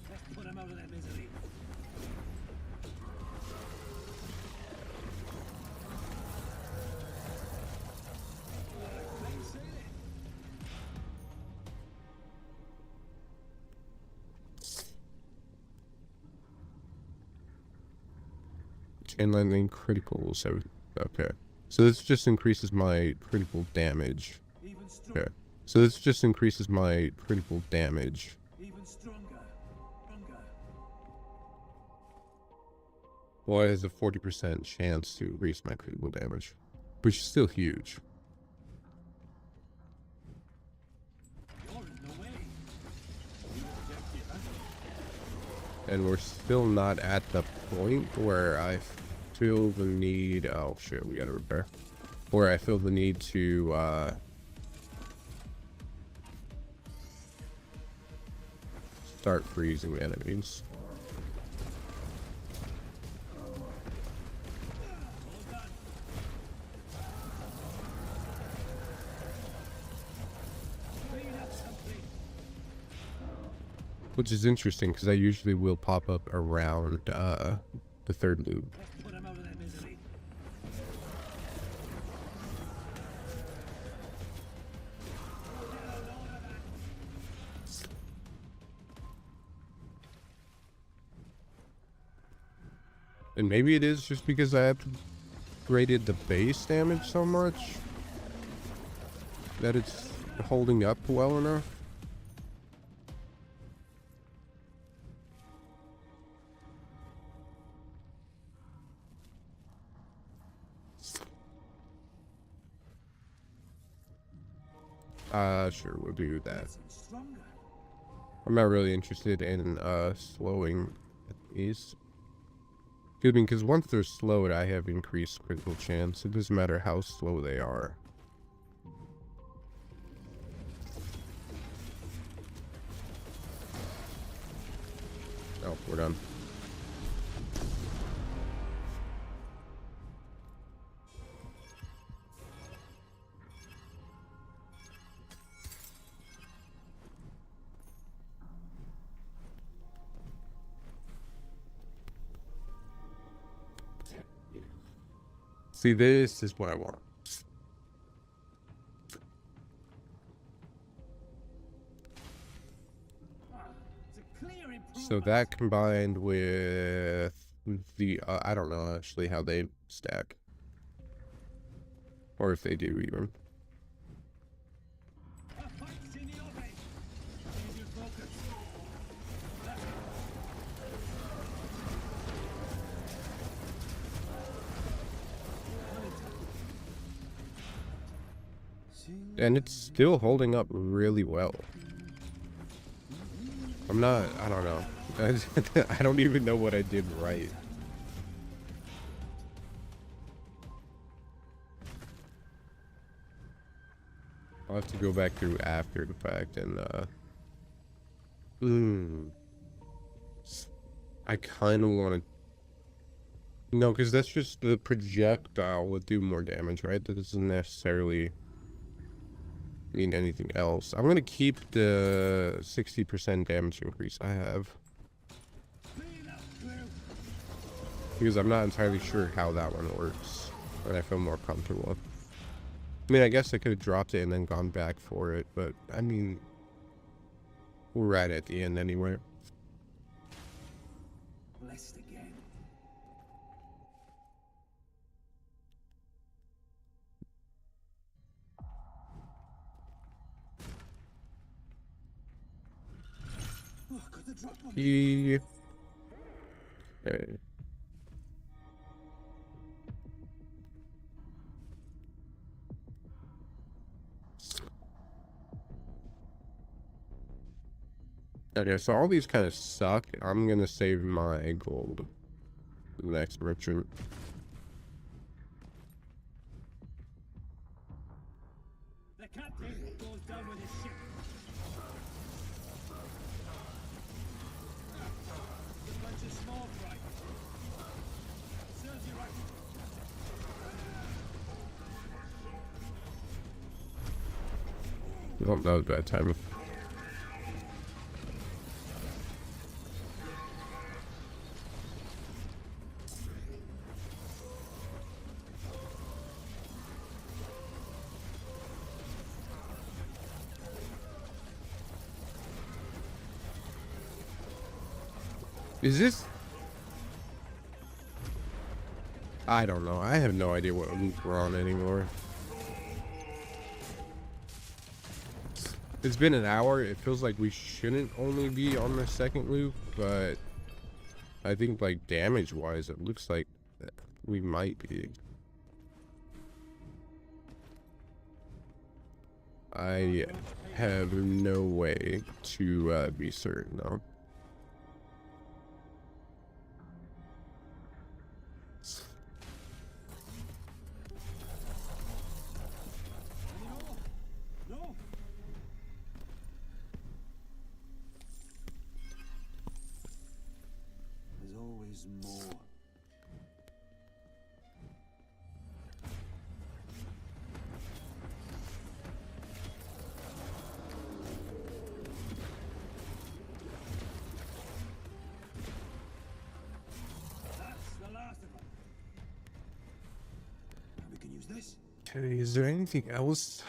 Let's put him out of their misery. Plain sailing. Chain lightning critical, so okay. So this just increases my critical damage. Even stronger. Okay. So this just increases my critical damage. Even stronger. Stronger. Well, it has a 40% chance to increase my critical damage, which is still huge. You're in the way. You objective, huh? And we're still not at the point where I feel the need. Oh shit, we gotta repair. Where I feel the need to start freezing enemies. All done. Which is interesting because I usually will pop up around the third loop. Let's put 'em out of their misery. And maybe it is just because I upgraded the base damage so much that it's holding up well enough. Sure, we'll do that. Getting stronger. I'm not really interested in slowing these. Good, because once they're slowed, I have increased critical chance. It doesn't matter how slow they are. Oh, we're done. See, this is what I want. It's a clear improvement. So that combined with the, I don't know actually how they stack. Or if they do even. A fight's in the oven. Use your focus. And it's still holding up really well. I don't know. I don't even know what I did right. I'll have to go back through after the fact and, I kind of want to... No, because that's just the projectile would do more damage, right? That doesn't necessarily mean anything else. I'm going to keep the 60% damage increase I have. Because I'm not entirely sure how that one works. And I feel more comfortable. I mean, I guess I could have dropped it and then gone back for it, but I mean, we're right at the end anyway. Blessed again. Oh, got the drop on it. Okay. Okay, so all these kind of suck. I'm gonna save my gold for the next merchant. The captain goes down with his ship. A bunch of small fry. Serves you right. Oh, that was bad timing. Is this... I don't know. I have no idea what loop we're on anymore. It's been an hour. It feels like we shouldn't only be on the second loop, but I think like damage wise, it looks like we might be. I have no way to be certain though. No. There's always more. Okay, is there anything else?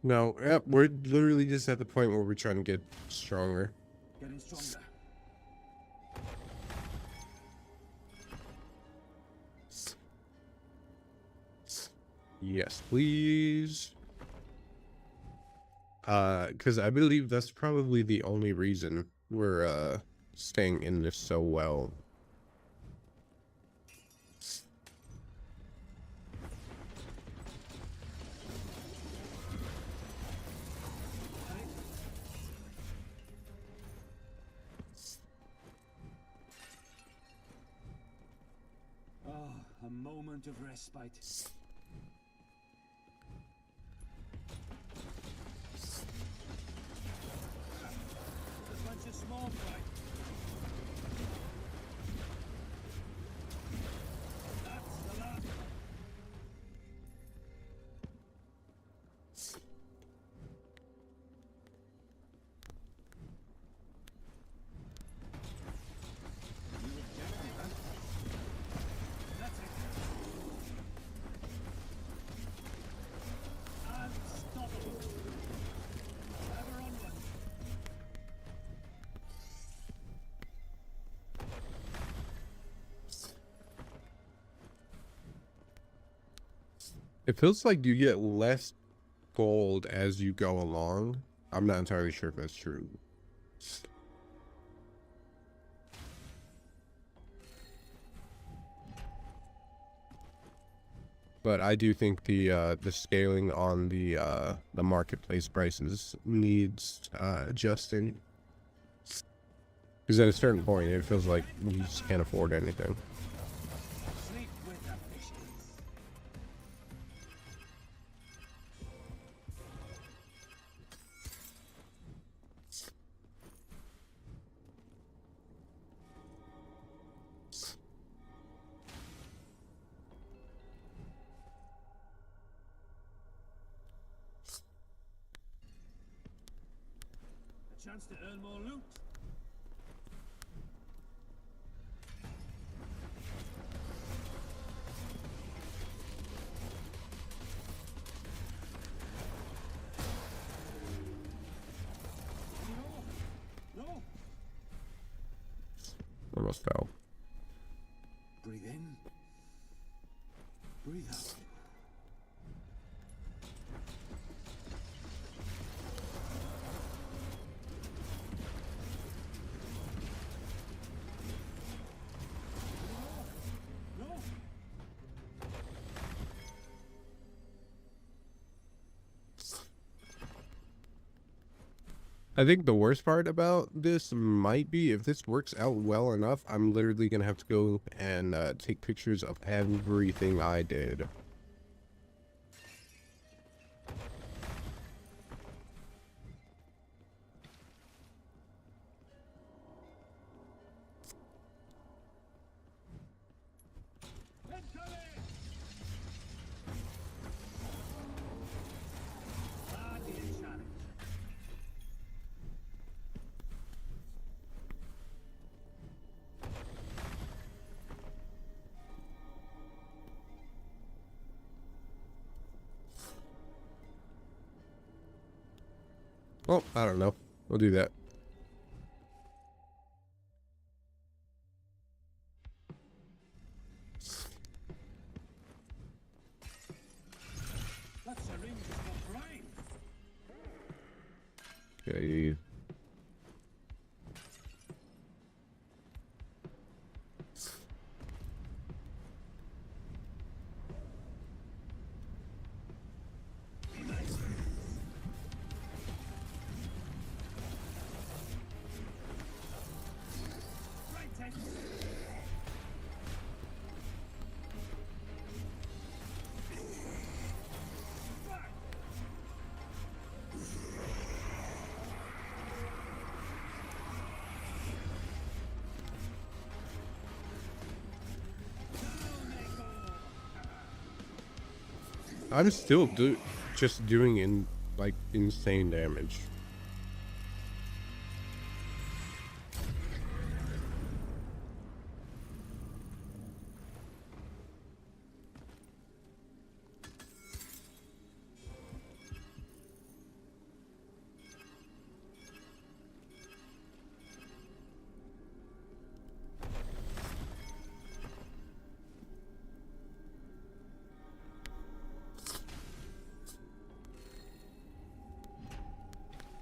No, yep, we're literally just at the point where we're trying to get stronger. Getting stronger. Yes, please. Because I believe that's probably the only reason we're staying in this so well. Oh, a moment of respite. A bunch of small fry. That's the last. New objective, huh? That's it. Unstoppable. Ever onward. It feels like you get less gold as you go along. I'm not entirely sure if that's true. But I do think the scaling on the marketplace prices needs adjusting. Because at a certain point, it feels like we just can't afford anything. Sleep with the fishes. A chance to earn more loot. No, no. Almost fell. Breathe in. Breathe out. No. I think the worst part about this might be if this works out well enough, I'm literally going to have to go and take pictures of everything I did. Incoming! Guardian challenge. Well, I don't know. We'll do that. That syringe has got brine. Okay. Right then. Right. Down they go. I'm still just doing like insane damage.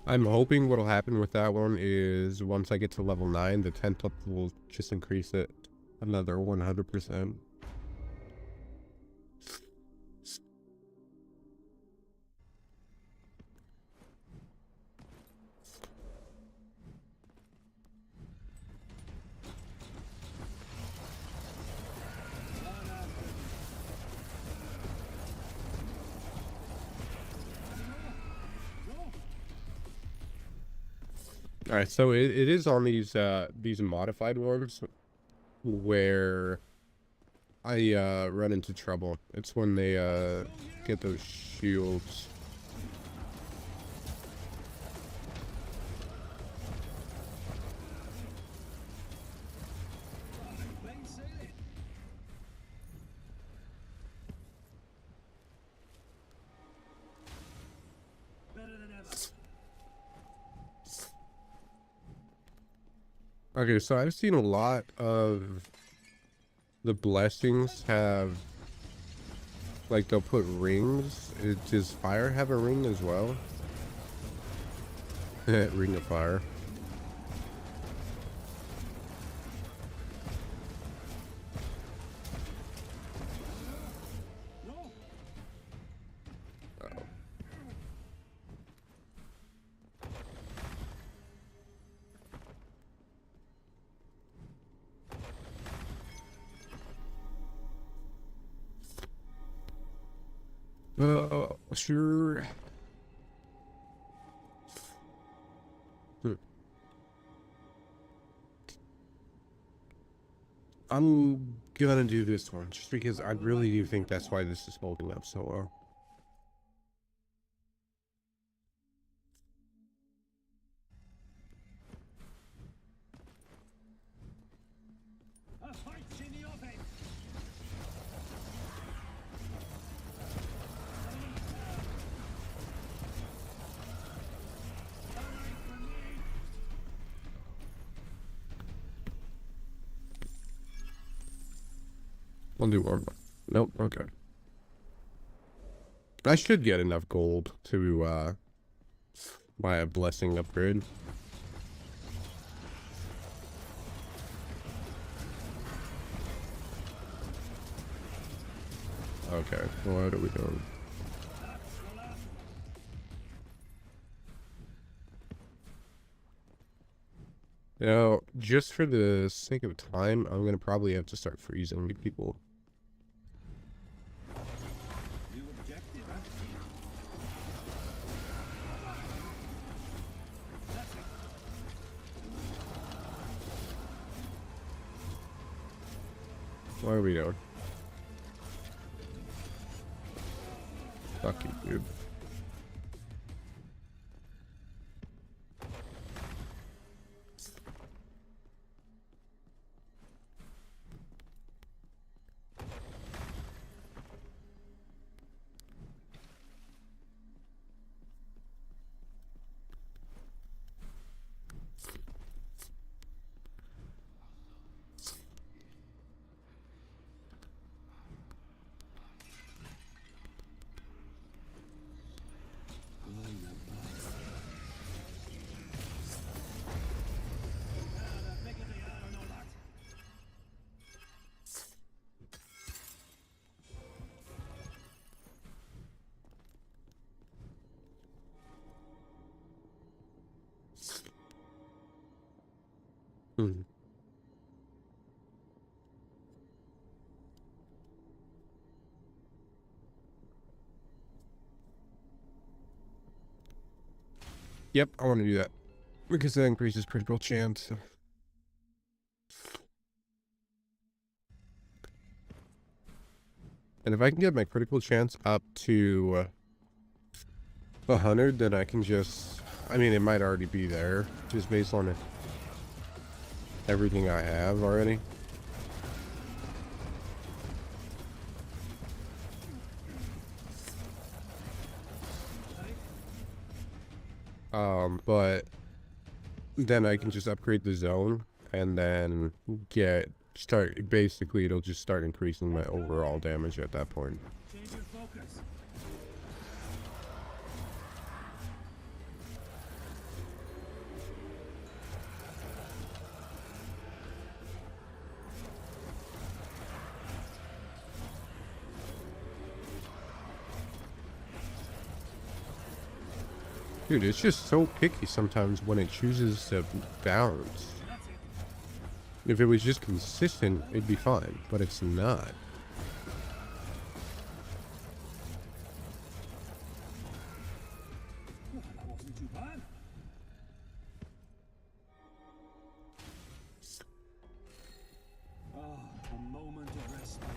I'm hoping what'll happen with that one is once I get to level 9, the 10th up will just increase it another 100%. Alright, so it is on these modified ones where I run into trouble. It's when they get those shields. Okay, so I've seen a lot of the blessings have, like, they'll put rings. Does fire have a ring as well? Ring of fire. Sure. I'm gonna do this one just because I really do think that's why this is holding up so well. I'll do one more. Nope, okay. I should get enough gold to buy a blessing upgrade. Okay, what are we doing? Now, just for the sake of time, I'm gonna probably have to start freezing people. What are we doing? Fuck you, dude. Hmm. Yep, I want to do that because that increases critical chance. And if I can get my critical chance up to 100, then I can just, I mean, it might already be there, just based on everything I have already. But then I can just upgrade the zone and then basically it'll just start increasing my overall damage at that point. Change your focus. Dude, it's just so picky sometimes when it chooses to bounce. If it was just consistent, it'd be fine, but it's not. Well, that wasn't too bad. A moment of respite.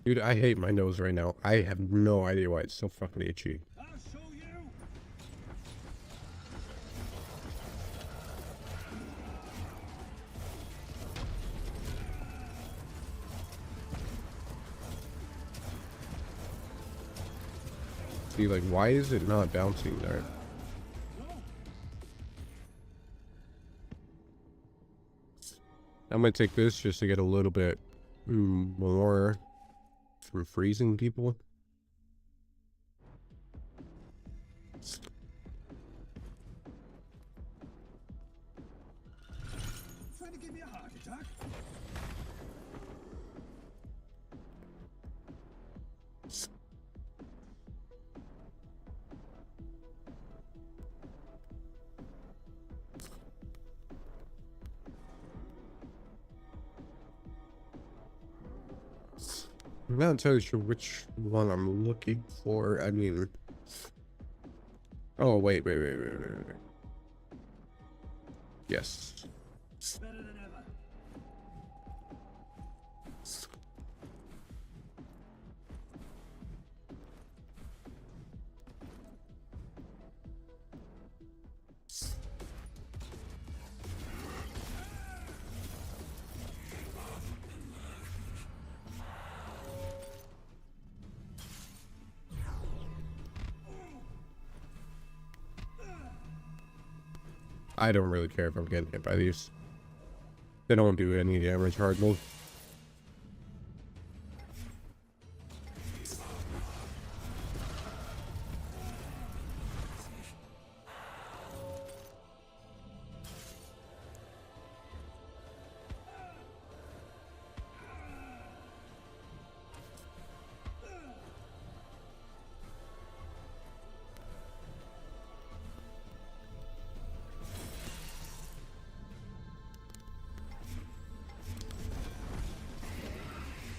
Dude, I hate my nose right now. I have no idea why it's so fucking itchy. I'll show you. See, like, why is it not bouncing there? I'm gonna take this just to get a little bit more from freezing people. Trying to give me a heart attack. I'm not entirely sure which one I'm looking for. I mean, oh wait. Yes. Better than ever. I don't really care if I'm getting hit by these. They don't do any damage hardly.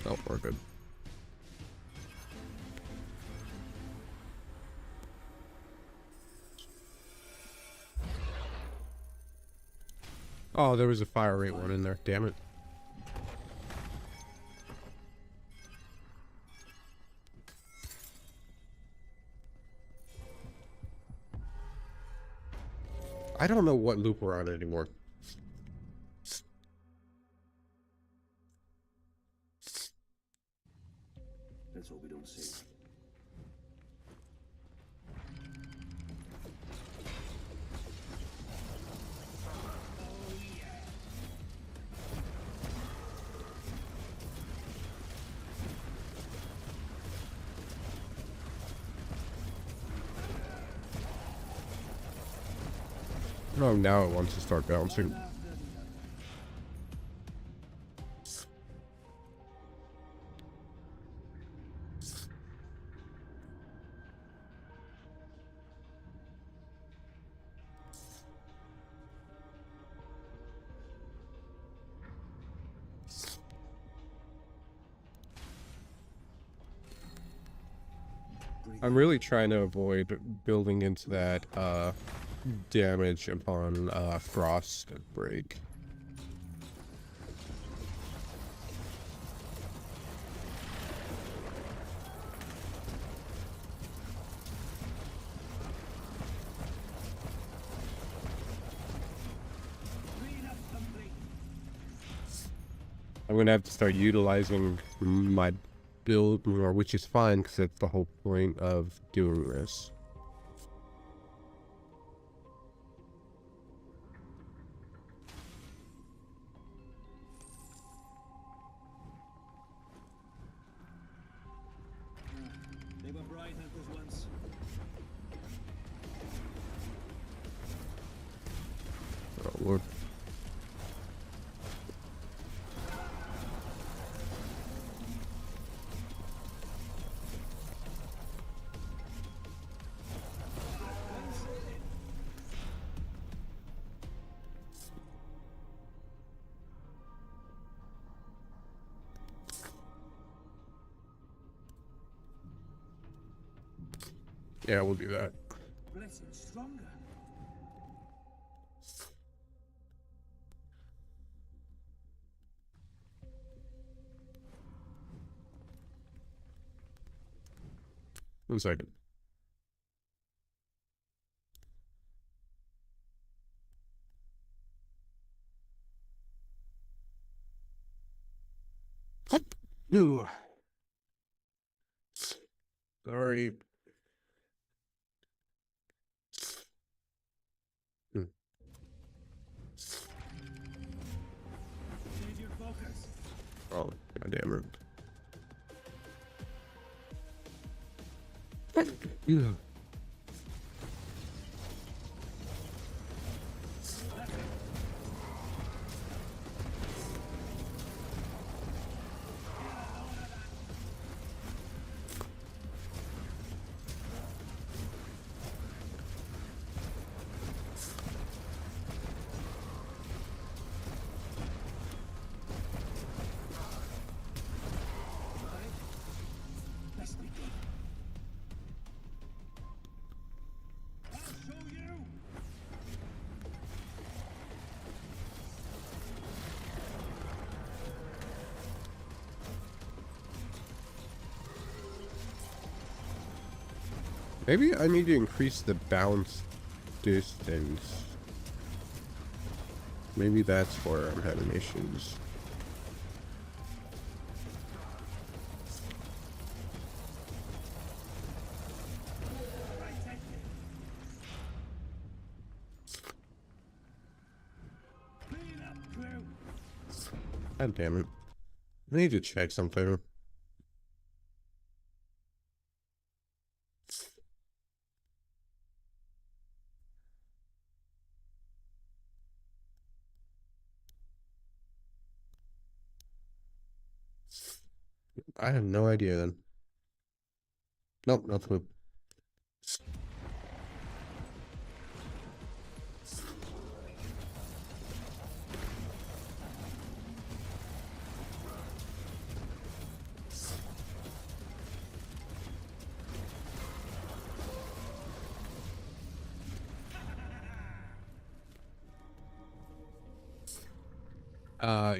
Oh, we're good. Oh, there was a fire rate one in there. Damn it. I don't know what loop we're on anymore. Let's hope we don't see. Oh, now it wants to start bouncing. I'm really trying to avoid building into that damage upon frost break. I'm gonna have to start utilizing my build more, which is fine because that's the whole point of doing this. They were bright hunters once. Oh, Lord. Yeah, we'll do that. Blessing stronger. One second. Ooh. Sorry. Hmm. Change your focus. Oh, goddamn it. Yeah. Let's begin. I'll show you. Maybe I need to increase the bounce distance. Maybe that's where I'm having issues. Clean up, crew. God damn it. I need to check something. I have no idea then. Nope, no clue.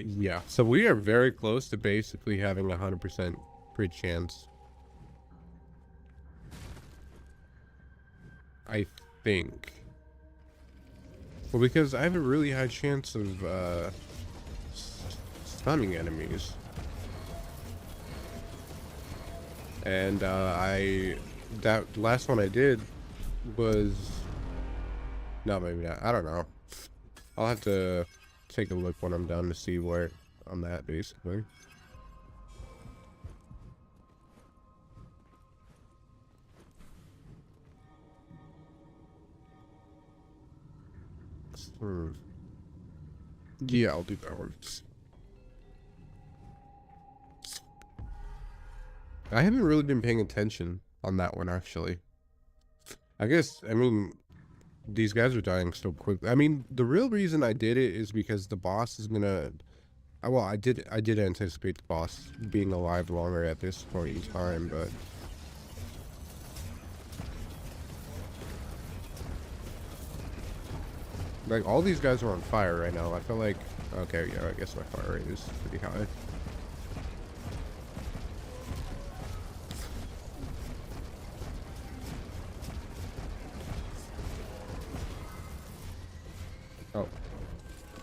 Yeah. So we are very close to basically having 100% crit chance. I think. Well, because I have a really high chance of, stunning enemies. And, that last one I did was, no, maybe not. I don't know. I'll have to take a look when I'm done to see where I'm at, basically. Hmm. Yeah, I'll do that one. I haven't really been paying attention on that one, actually. I guess, I mean, these guys are dying so quickly. I mean, the real reason I did it is because the boss is gonna... Well, I did anticipate the boss being alive longer at this point in time, but... Like, all these guys are on fire right now. I feel like... Okay, yeah, I guess my fire rate is pretty high. Oh.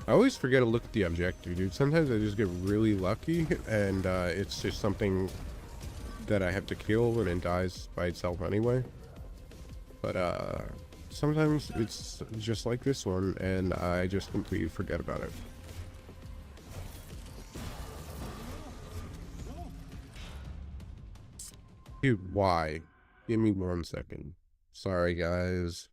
I always forget to look at the objective, dude. Sometimes I just get really lucky, and it's just something that I have to kill and it dies by itself anyway. But sometimes it's just like this one, and I just completely forget about it. Dude, why? Give me 1 second. Sorry, guys.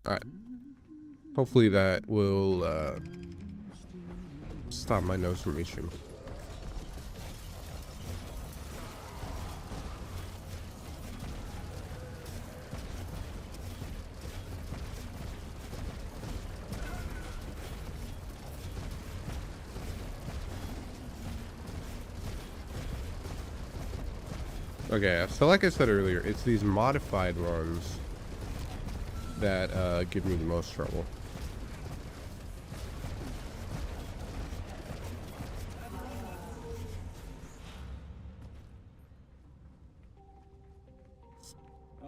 Alright. Hopefully that will stop my nose from itching. Okay, so like I said earlier, it's these modified ones that give me the most trouble. Oh,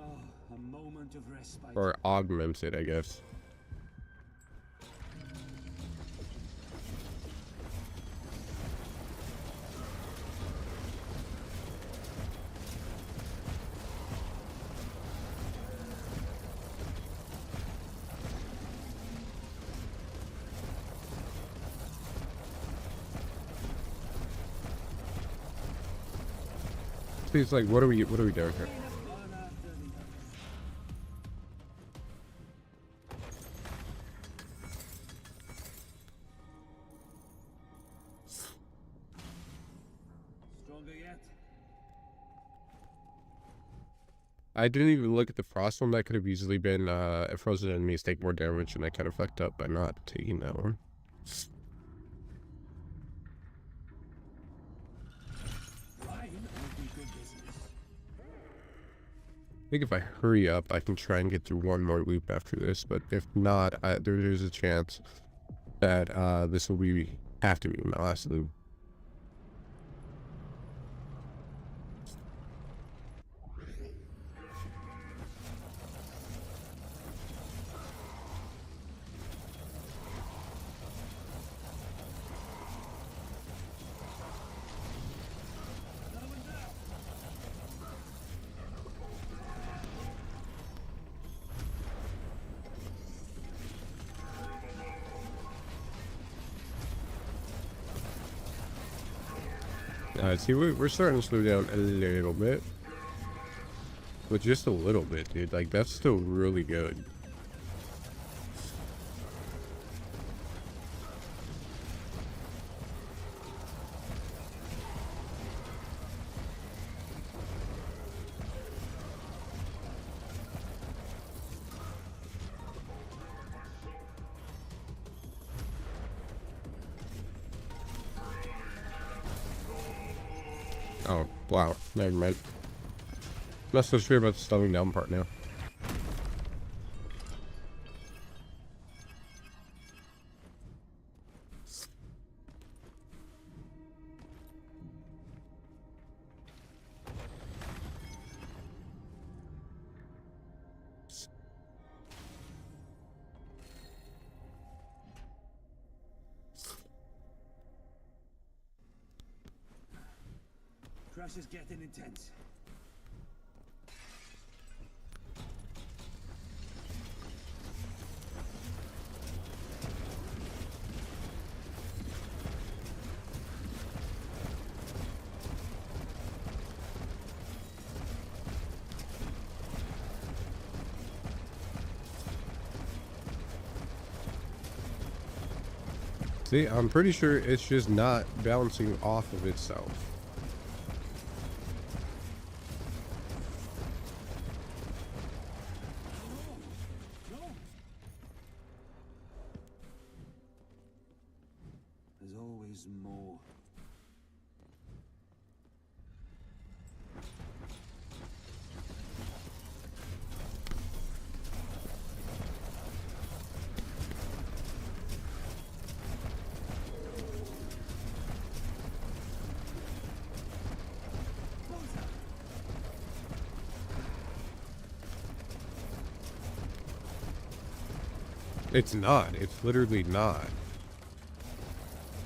a moment of respite. Or augmented, I guess. He's like, what are we doing here? One after the other. Stronger yet? I didn't even look at the frost one. That could have easily been frozen enemies take more damage, and I kind of fucked up by not taking that one. Wine would be good business. I think if I hurry up, I can try and get through one more loop after this. But if not, there's a chance that this will have to be my last loop. See, we're starting to slow down a little bit. But just a little bit, dude. Like, that's still really good. Oh, wow. Never mind. Not so sure about the slowing down part now. Crush is getting intense. See, I'm pretty sure it's just not balancing off of itself. No. There's always more. It's not. It's literally not.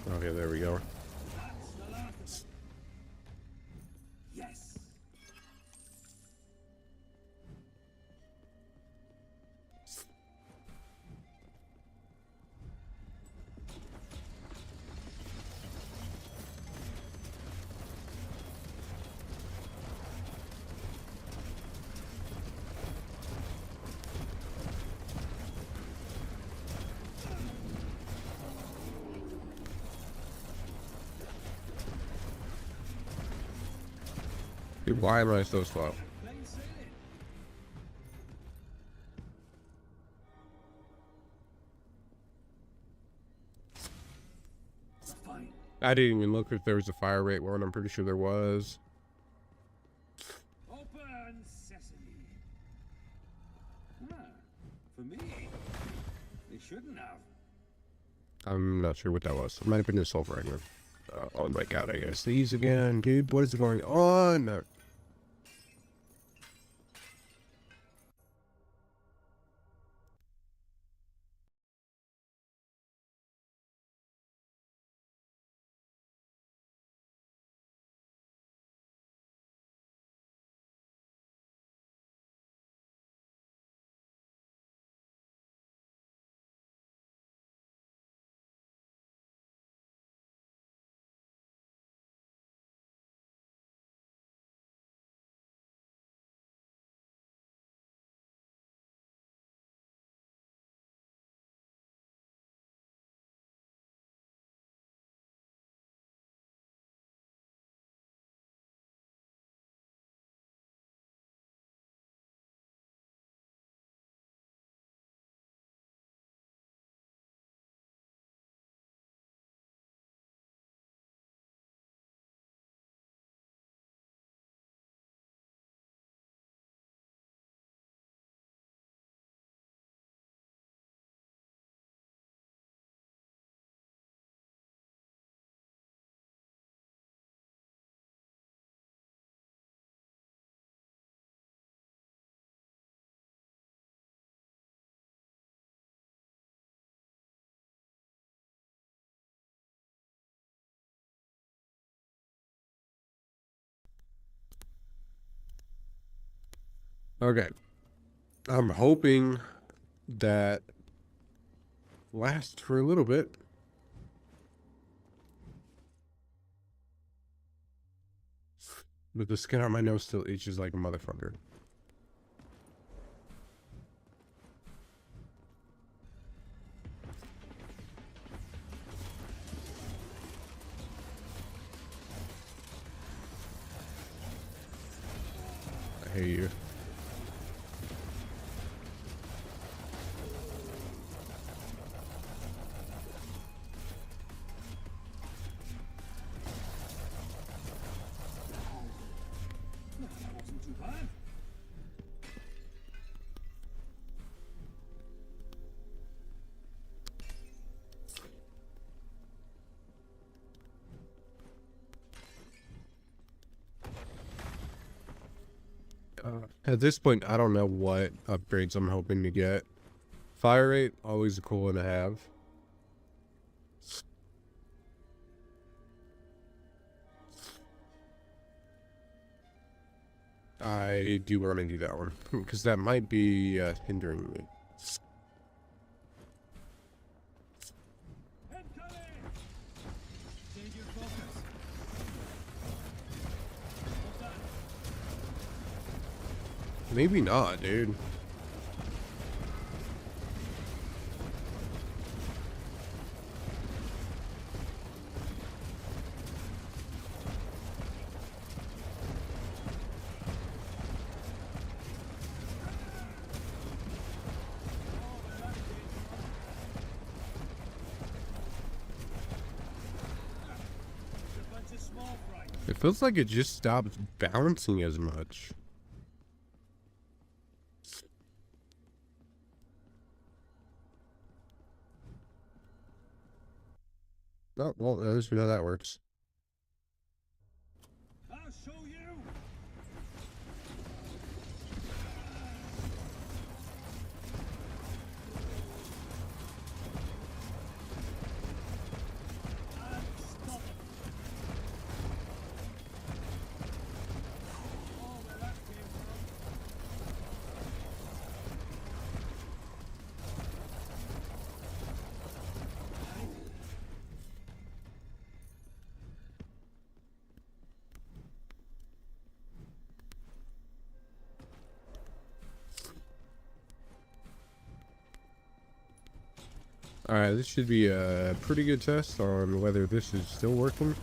Okay, there we go. That's the last. Yes. Dude, why am I so slow? Plain sailing. Fine. I didn't even look if there was a fire rate one. I'm pretty sure there was. Open sesame. Ah, for me. They shouldn't have. I'm not sure what that was. It might have been a sulfur fragment. Oh my god, I guess these again, dude. What is going on? Okay. I'm hoping that lasts for a little bit. But the skin on my nose still itches like a motherfucker. I hate you. That wasn't too bad. At this point, I don't know what upgrades I'm hoping to get. Fire rate, always a cool one to have. I do want to do that one, because that might be hindering me. Incoming! Change your focus. What's that? Maybe not, dude. A bunch of small fry. It feels like it just stops bouncing as much. Oh, well, at least we know that works. I'll show you. Unstoppable. Oh, where that came from. Alright, this should be a pretty good test on whether this is still working.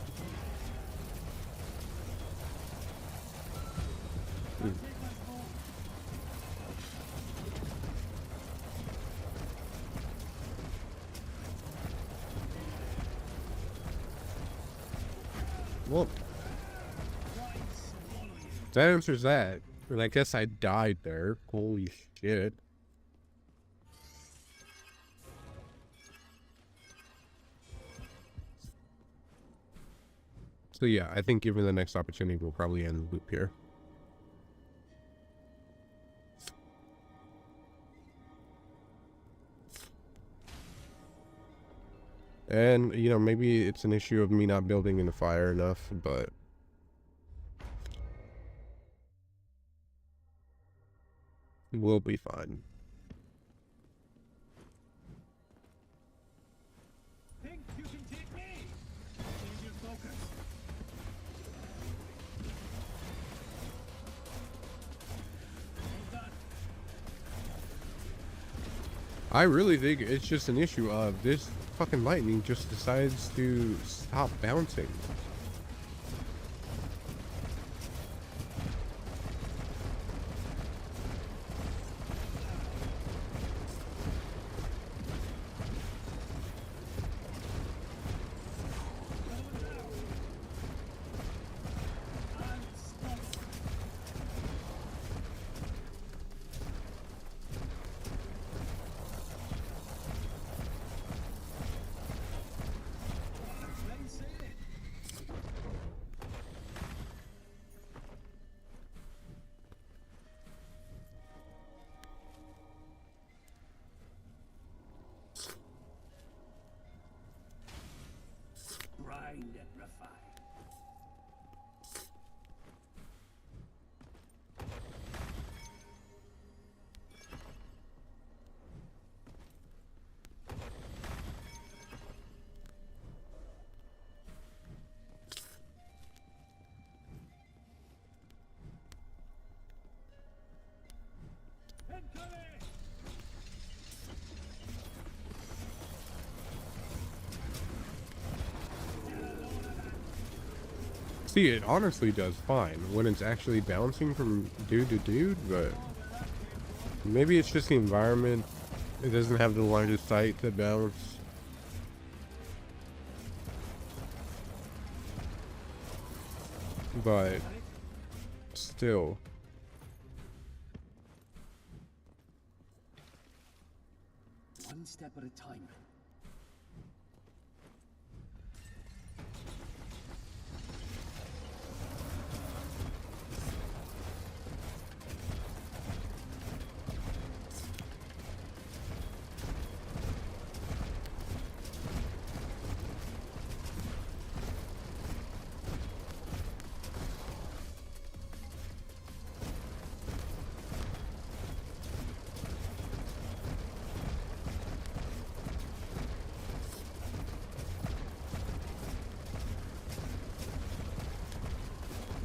Well, that answers that. And I guess I died there. Holy shit. So yeah, I think given the next opportunity, we'll probably end the loop here. And, you know, maybe it's an issue of me not building in the fire enough, but we'll be fine. Think you can take me? Change your focus. Well done. I really think it's just an issue of this fucking lightning just decides to stop bouncing. Let me say it. Grind and refine. Incoming! See, it honestly does fine when it's actually bouncing from dude to dude, but maybe it's just the environment. It doesn't have the line of sight to bounce. But still. One step at a time.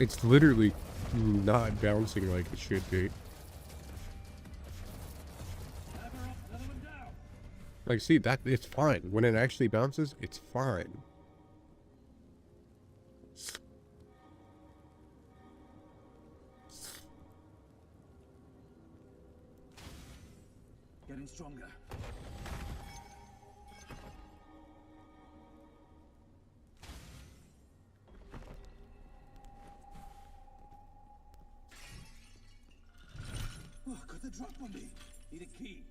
It's literally not bouncing like it should be. Lever up, another one down. Like, see, that it's fine. When it actually bounces, it's fine. Getting stronger. Oh, got the drop on me. Need a key.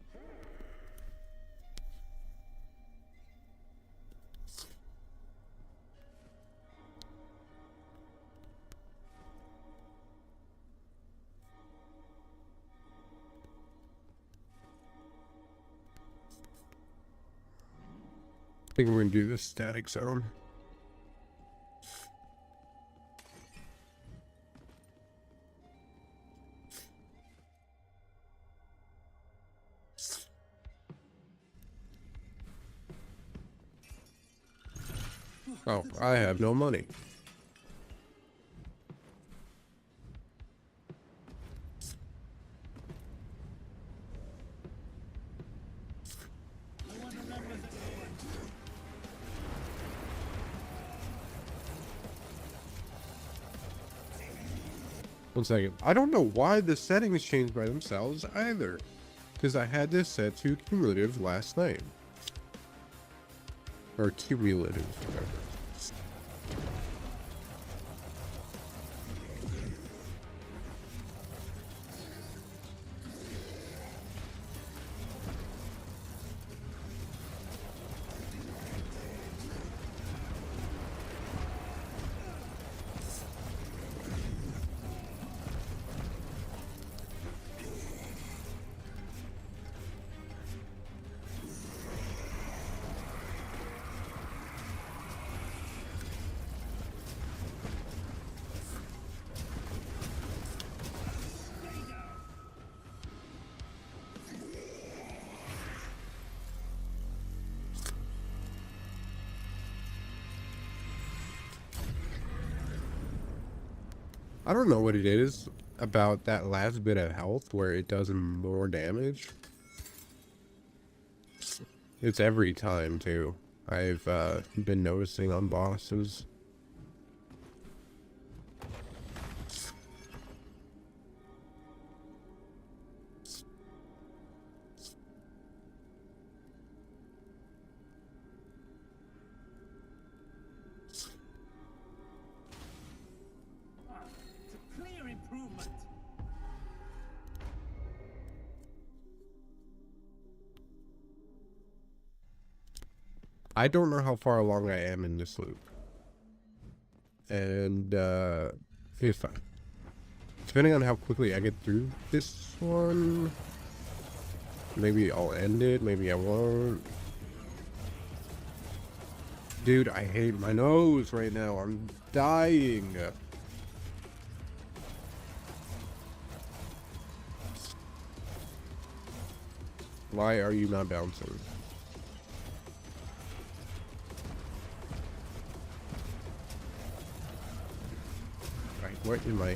I think we're gonna do this static zone. Oh, I have no money. No one remembers anyone. One second. I don't know why the settings changed by themselves either. Because I had this set to cumulative last night. Or cumulative, whatever. I don't know what it is about that last bit of health where it does more damage. It's every time too. I've been noticing on bosses. It's a clear improvement. I don't know how far along I am in this loop. And if depending on how quickly I get through this one, maybe I'll end it, maybe I won't. Dude, I hate my nose right now. I'm dying. Why are you not bouncing? Right, what am I?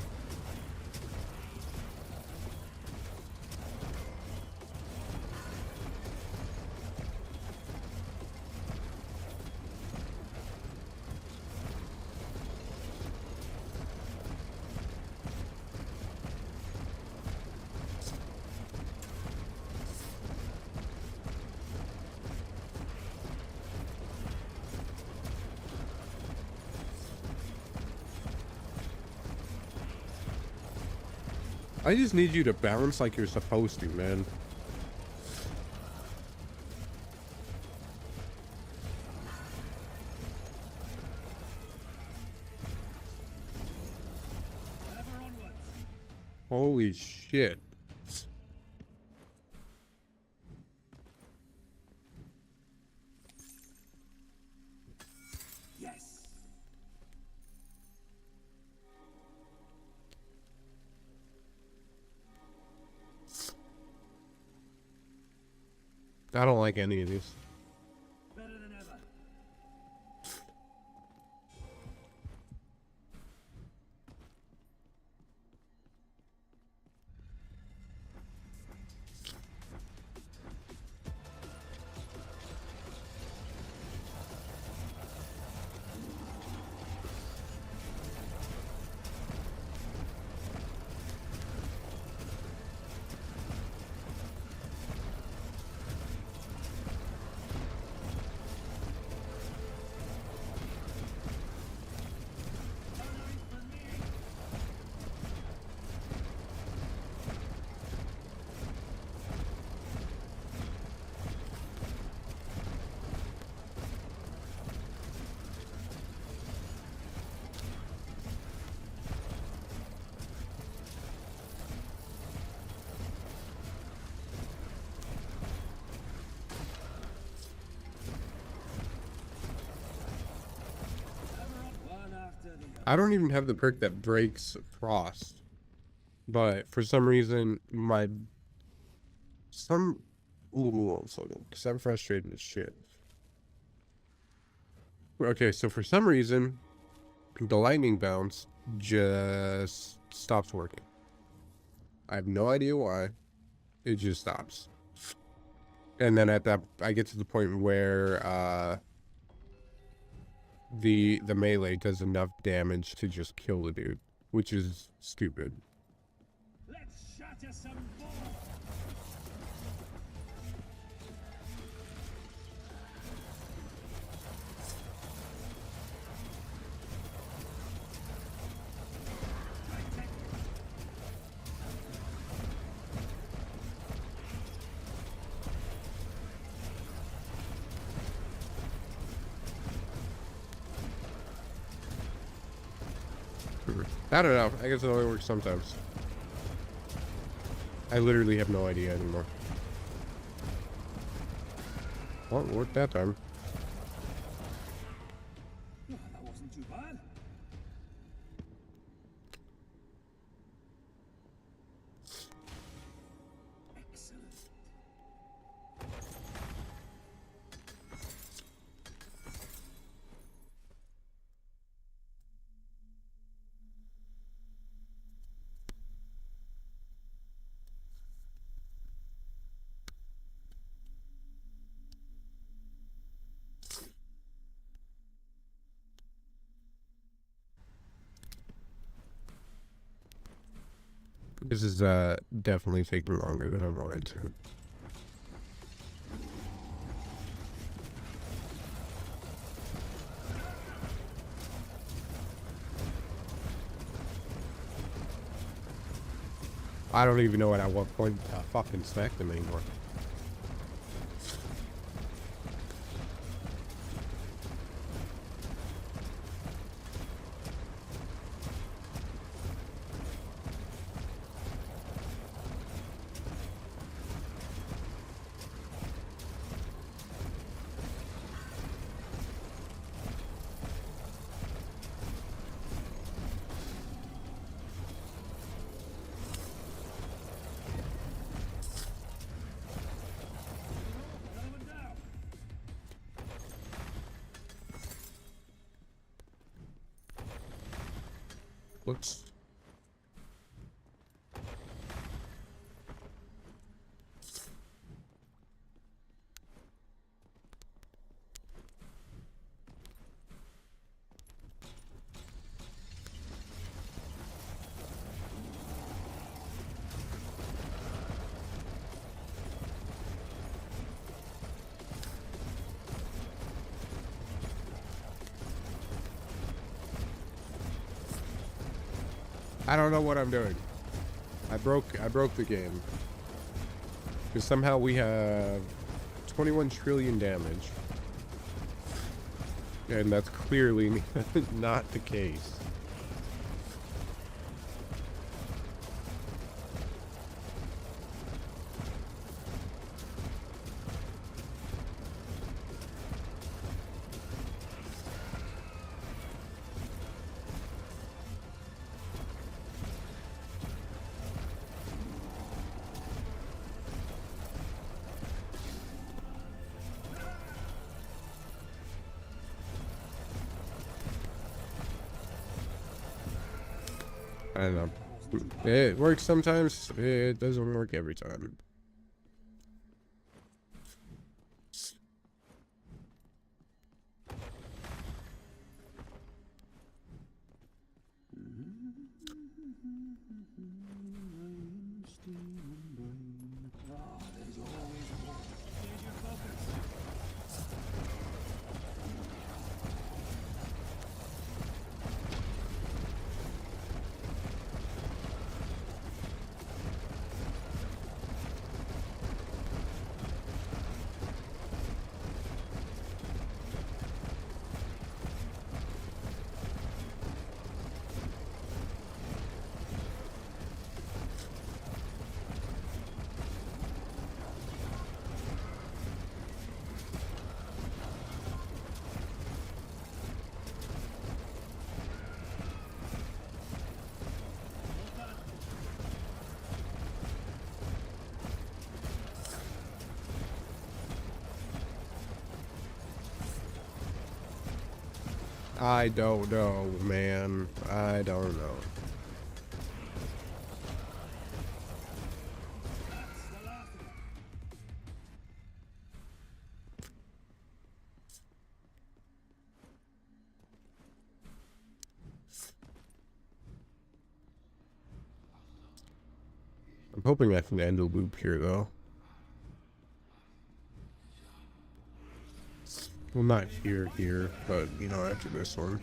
I just need you to bounce like you're supposed to, man. Ever onwards. Holy shit. Yes. I don't like any of these. Better than ever. One after the other. I don't even have the perk that breaks frost. But for some reason, ooh, I'm so good, because I'm frustrated as shit. Okay, so for some reason, the lightning bounce just stops working. I have no idea why. It just stops. And then at that, I get to the point where the melee does enough damage to just kill the dude, which is stupid. Let's shatter some more. I don't know. I guess it only works sometimes. I literally have no idea anymore. Well, it worked that time. Oh, that wasn't too bad. Excellent. This is definitely taking longer than I wanted to. I don't even know at what point I fucking smack them anymore. Whoops. I don't know what I'm doing. I broke the game. Because somehow we have 21 trillion damage. And that's clearly not the case. I don't know. It works sometimes, it doesn't work every time. I don't know, man. I don't know. I'm hoping I can end the loop here, though. Well, not here, but, you know, after this one.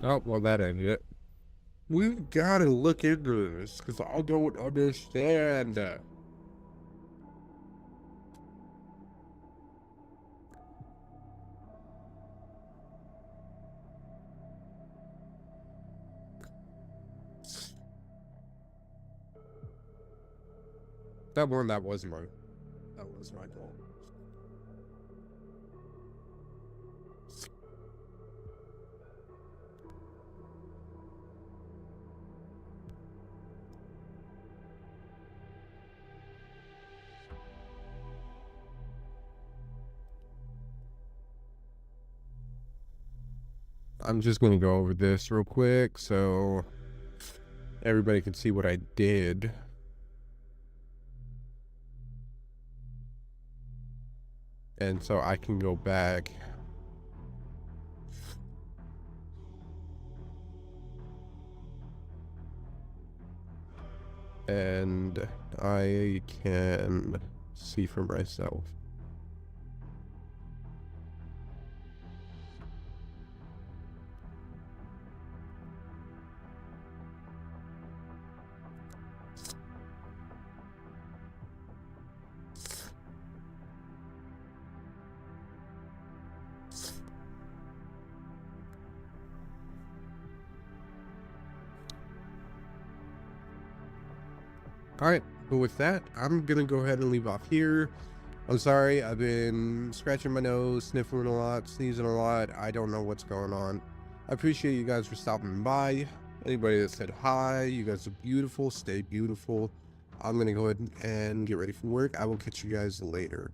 Oh, well, that ended it. We've got to look into this, because I don't understand. That was my goal. I'm just going to go over this real quick so everybody can see what I did. And so I can go back and I can see for myself. Alright, but with that, I'm gonna go ahead and leave off here. I'm sorry, I've been scratching my nose, sniffling a lot, sneezing a lot. I don't know what's going on. I appreciate you guys for stopping by. Anybody that said hi, you guys are beautiful. Stay beautiful. I'm gonna go ahead and get ready for work. I will catch you guys later.